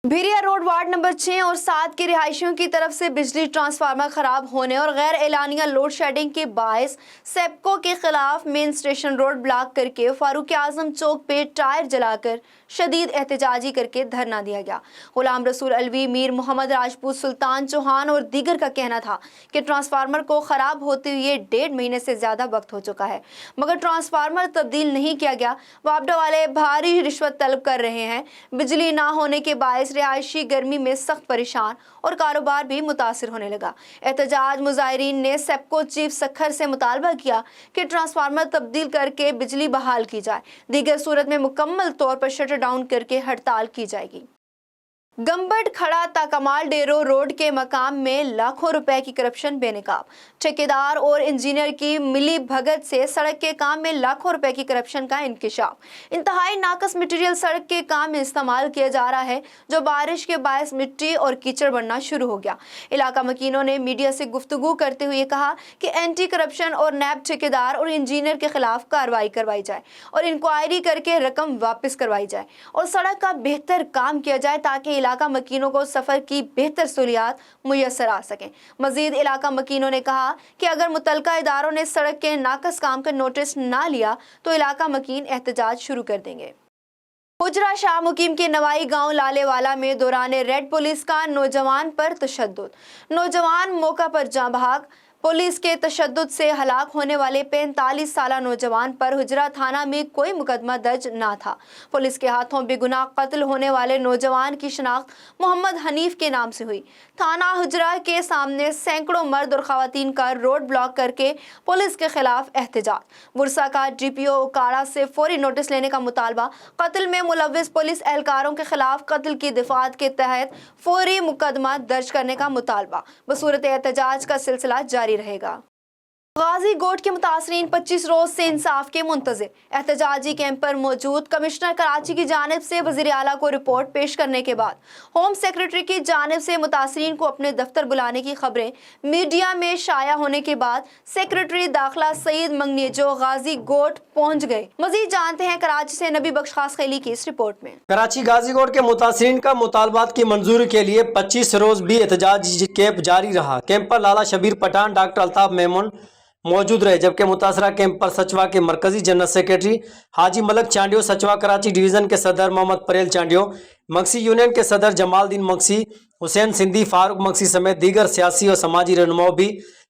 भिरिया रोड वार्ड नंबर 6 और 7 के रिहायशियों की तरफ से बिजली ट्रांसफार्मर खराब होने और गैर एलानिया लोड शेडिंग के बायस सेप्को के खिलाफ मेन स्टेशन रोड ब्लॉक करके फारूक आजम चौक पे टायर जलाकर शदीद एहतजाजी करके धरना दिया गया। गुलाम रसूल अलवी, मीर मोहम्मद राजपूत, सुल्तान चौहान और दीगर का कहना था कि ट्रांसफार्मर को खराब होते हुए 1.5 महीने से ज्यादा वक्त हो चुका है, मगर ट्रांसफार्मर तब्दील नहीं किया गया। वापडा वाले भारी रिश्वत तलब कर रहे हैं। बिजली ना होने के बायस रिहायशी गर्मी में सख्त परेशान और कारोबार भी मुतासिर होने लगा। एहतजाज मुजाहिरीन ने सेप्को चीफ सखर से मुतालबा किया कि ट्रांसफार्मर तब्दील करके बिजली बहाल की जाए, दीगर सूरत में मुकम्मल तौर पर शटर डाउन करके हड़ताल की जाएगी। गंबट खड़ा ताकमाल डेरो रोड के मकाम में लाखों रुपए की करप्शन बेनकाब। ठेकेदार और इंजीनियर की मिली भगत से सड़क के काम में लाखों रुपए की करप्शन का इंकिशाफ। इंतहाई नाकस मटेरियल सड़क के काम में इस्तेमाल किया जा रहा है, जो बारिश के बायस मिट्टी और कीचड़ बनना शुरू हो गया। इलाका मकीनों ने मीडिया से गुफ्तगू करते हुए कहा कि एंटी करप्शन और नैब ठेकेदार और इंजीनियर के खिलाफ कार्रवाई करवाई जाए और इंक्वायरी करके रकम वापस करवाई जाए और सड़क का बेहतर काम किया जाए, ताकि इलाका मकीनों को सफर की बेहतर सहूलियात मुयस्सर आ सकें। मजीद इलाका मकीनों ने कहा कि अगर मुतलका इदारों ने सड़क के नाकस काम का नोटिस ना लिया तो इलाका मकीन एहतजाज शुरू कर देंगे। हुजरा शाह मुकीम के नवाई गांव लालेवाला में दौरान रेड पुलिस का नौजवान पर तशद्दुद। नौजवान मौका पर जाँ भाग। पुलिस के तशद्दुद से हलाक होने वाले 45 साला नौजवान पर हुजरा थाना में कोई मुकदमा दर्ज ना था। पुलिस के हाथों बेगुनाह कत्ल होने वाले नौजवान की शनाख्त मोहम्मद हनीफ के नाम से हुई। थाना हुजरा के सामने सैकड़ों मर्द और खवातीन का रोड ब्लॉक करके पुलिस के खिलाफ एहतजाज। बुरसा का DPO उकाड़ा से फौरी नोटिस लेने का मुतालबा। कत्ल में मुलव्विस पुलिस एहलकारों के खिलाफ कत्ल की दिफात के तहत फौरी मुकदमा दर्ज करने का मुतालबा। बसूरत एहतजाज का सिलसिला जारी रहेगा। गाजी गोट के मुतासरीन 25 रोज से इंसाफ के मुंतज़िर। एहतजाजी कैंप पर मौजूद कमिश्नर कराची की जानिब से वज़ीर आला को रिपोर्ट पेश करने के बाद होम सेक्रेटरी की जानिब से मुतासरीन को अपने दफ्तर बुलाने की खबरें मीडिया में शाया होने के बाद सेक्रेटरी दाखिला सईद मंगनेजो गाजी गोट पहुंच गए। मजीद जानते हैं कराची से नबी बख्श खास खैली की इस रिपोर्ट में। कराची गाजी गोट के मुतासरीन का मुतालबात की मंजूरी के लिए 25 रोज भी एहतजाजी कैंप जारी रहा। कैंप पर लाला शबीर पठान, डॉक्टर अल्ताफ मेमन मौजूद रहे, जबकि मुतासरा कैंप पर सचवा के मरकजी जनरल सेक्रेटरी हाजी मलक चांडियो, सचवा कराची डिवीज़न के सदर मोहम्मद परेल चांडियो, मक्सी यूनियन के सदर जमालदीन मक्सी, हुसैन सिंधी, फारूक मक्सी समेत दीगर सियासी और समाजी रहनुमा भी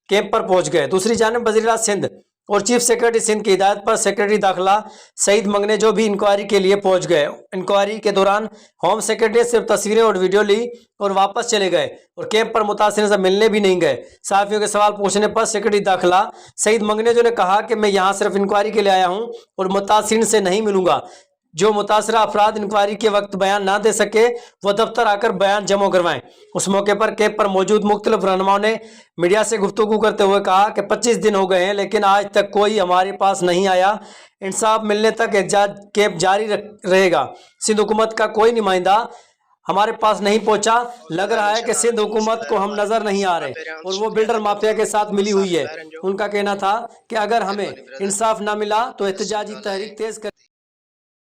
कैंप पर पहुंच गए। दूसरी जानब वज़ीर सिंध और चीफ सेक्रेटरी सिंध की हिदायत पर सेक्रेटरी दाखिला सईद मंगनेजो भी इंक्वायरी के लिए पहुंच गए। इंक्वायरी के दौरान होम सेक्रेटरी सिर्फ तस्वीरें और वीडियो ली और वापस चले गए और कैंप पर मुतासरीन से मिलने भी नहीं गए। सहाफ़ियों के सवाल पूछने पर सेक्रेटरी दाखिला सईद मंगनेजो ने कहा कि मैं यहाँ सिर्फ इंक्वायरी के लिए आया हूँ और मुतासरीन से नहीं मिलूंगा। जो मुतासरा अफराद इंक्वायरी के वक्त बयान ना दे सके वो दफ्तर आकर बयान जमा करवाएं। उस मौके पर कैंप पर मौजूद मुख्तलिफ रहनुमाओं ने मीडिया से गुफ्तगू करते हुए कहा कि 25 दिन हो गए हैं लेकिन आज तक कोई हमारे पास नहीं आया। इंसाफ मिलने तक एहतजाज कैंप जारी रहेगा। सिंध हुकूमत का कोई नुमाइंदा हमारे पास नहीं पहुंचा। लग रहा है कि सिंध हुकूमत को हम नजर नहीं आ रहे और वो बिल्डर माफिया के साथ मिली हुई है। उनका कहना था कि अगर हमें इंसाफ ना मिला तो एहतजाजी तहरीक तेज कर।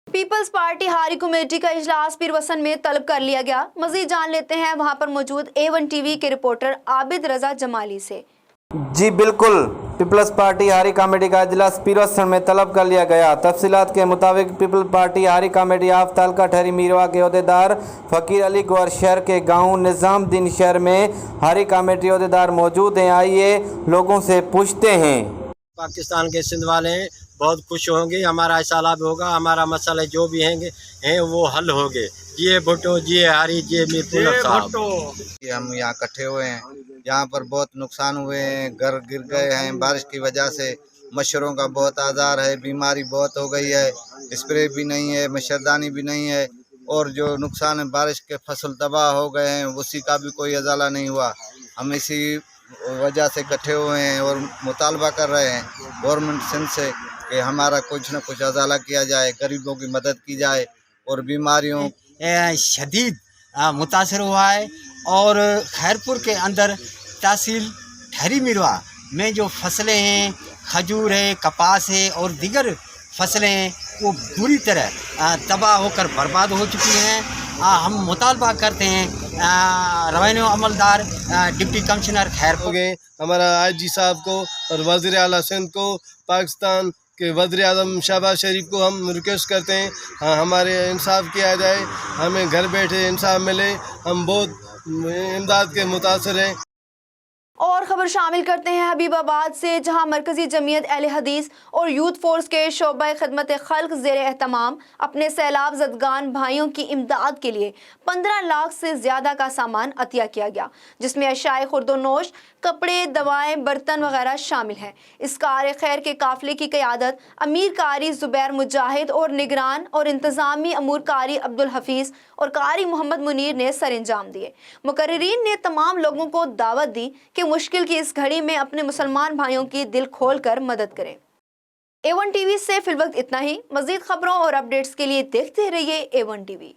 पीपल्स पार्टी हारी कमेटी का इजलास पीरवसन में तलब कर लिया गया। मजीद जान लेते हैं वहां पर मौजूद A1 TV के रिपोर्टर आबिद रजा जमाली से। जी बिल्कुल, पीपल्स पार्टी हारी कमेटी का इजलास पीरवसन में तलब कर लिया गया। तफसीलात के मुताबिक पीपल्स पार्टी हारी कमेटी आफ तालका ठहरी मीरवा के अहदेदार फ़कीर अली गौर शहर के गांव निज़ामुद्दीन शहर में हारी कमेटी अहदेदार मौजूद हैं। आइए लोगों से पूछते हैं। पाकिस्तान के सिंध वाले बहुत खुश होंगे, हमारा सैलाब होगा, हमारा मसले जो भी हैं वो हल होंगे। जिए भुट्टो, जिए हारी, जिए मीरपुर साहब। हम यहाँ इकट्ठे हुए हैं, यहाँ पर बहुत नुकसान हुए हैं, घर गिर गए हैं बारिश की वजह से, मच्छरों का बहुत आज़ार है, बीमारी बहुत हो गई है, स्प्रे भी नहीं है, मच्छरदानी भी नहीं है और जो नुकसान है बारिश के फसल तबाह हो गए हैं उसी का भी कोई अजाला नहीं हुआ। हम इसी वजह से इकट्ठे हुए हैं और मुतालबा कर रहे हैं गवर्नमेंट सिंध से कि हमारा कुछ न कुछ अजाला किया जाए, गरीबों की मदद की जाए और बीमारियों शदीद मुतासर हुआ है। और खैरपुर के अंदर तहसील ठहरी मीरवा में जो फसलें हैं, खजूर है, कपास है और दीगर फसलें हैं वो बुरी तरह तबाह होकर बर्बाद हो चुकी हैं। हम मुतालबा करते हैं रेवेन्यू अमलदार डिप्टी कमिश्नर खैरपुर के हमारा IG साहब को और वज़ीर आला सिंध को, पाकिस्तान के वज़ीर आज़म शहबाज शरीफ को हम रिक्वेस्ट करते हैं हमारे इंसाफ किया जाए, हमें घर बैठे इंसाफ मिले। हम बहुत इमदाद के मुतासर हैं। اور خبر شامل کرتے ہیں حبیبآباد سے، جہاں مرکزی جمعیت اہل حدیث اور یوتھ فورس کے شعبہ خدمت خلق زیر اہتمام اپنے سیلاب زدگان بھائیوں کی امداد کے لیے 15 لاکھ سے زیادہ کا سامان عطیہ کیا گیا، جس میں اشیاء خورد و نوش، کپڑے، دوائیں، برتن وغیرہ شامل ہیں۔ اس کار خیر کے قافلے کی قیادت امیر قاری زبیر مجاہد اور نگران اور انتظامی امور قاری عبدالحفیظ اور قاری محمد منیر نے سر انجام دیے۔ مقررین نے تمام لوگوں کو دعوت دی کہ مشکل کی اس گھڑی میں اپنے مسلمان بھائیوں کی دل کھول کر مدد کریں۔ A1 ٹی وی سے فی الوقت اتنا ہی۔ مزید خبروں اور اپڈیٹس کے لیے دیکھتے رہیے A1 ٹی وی۔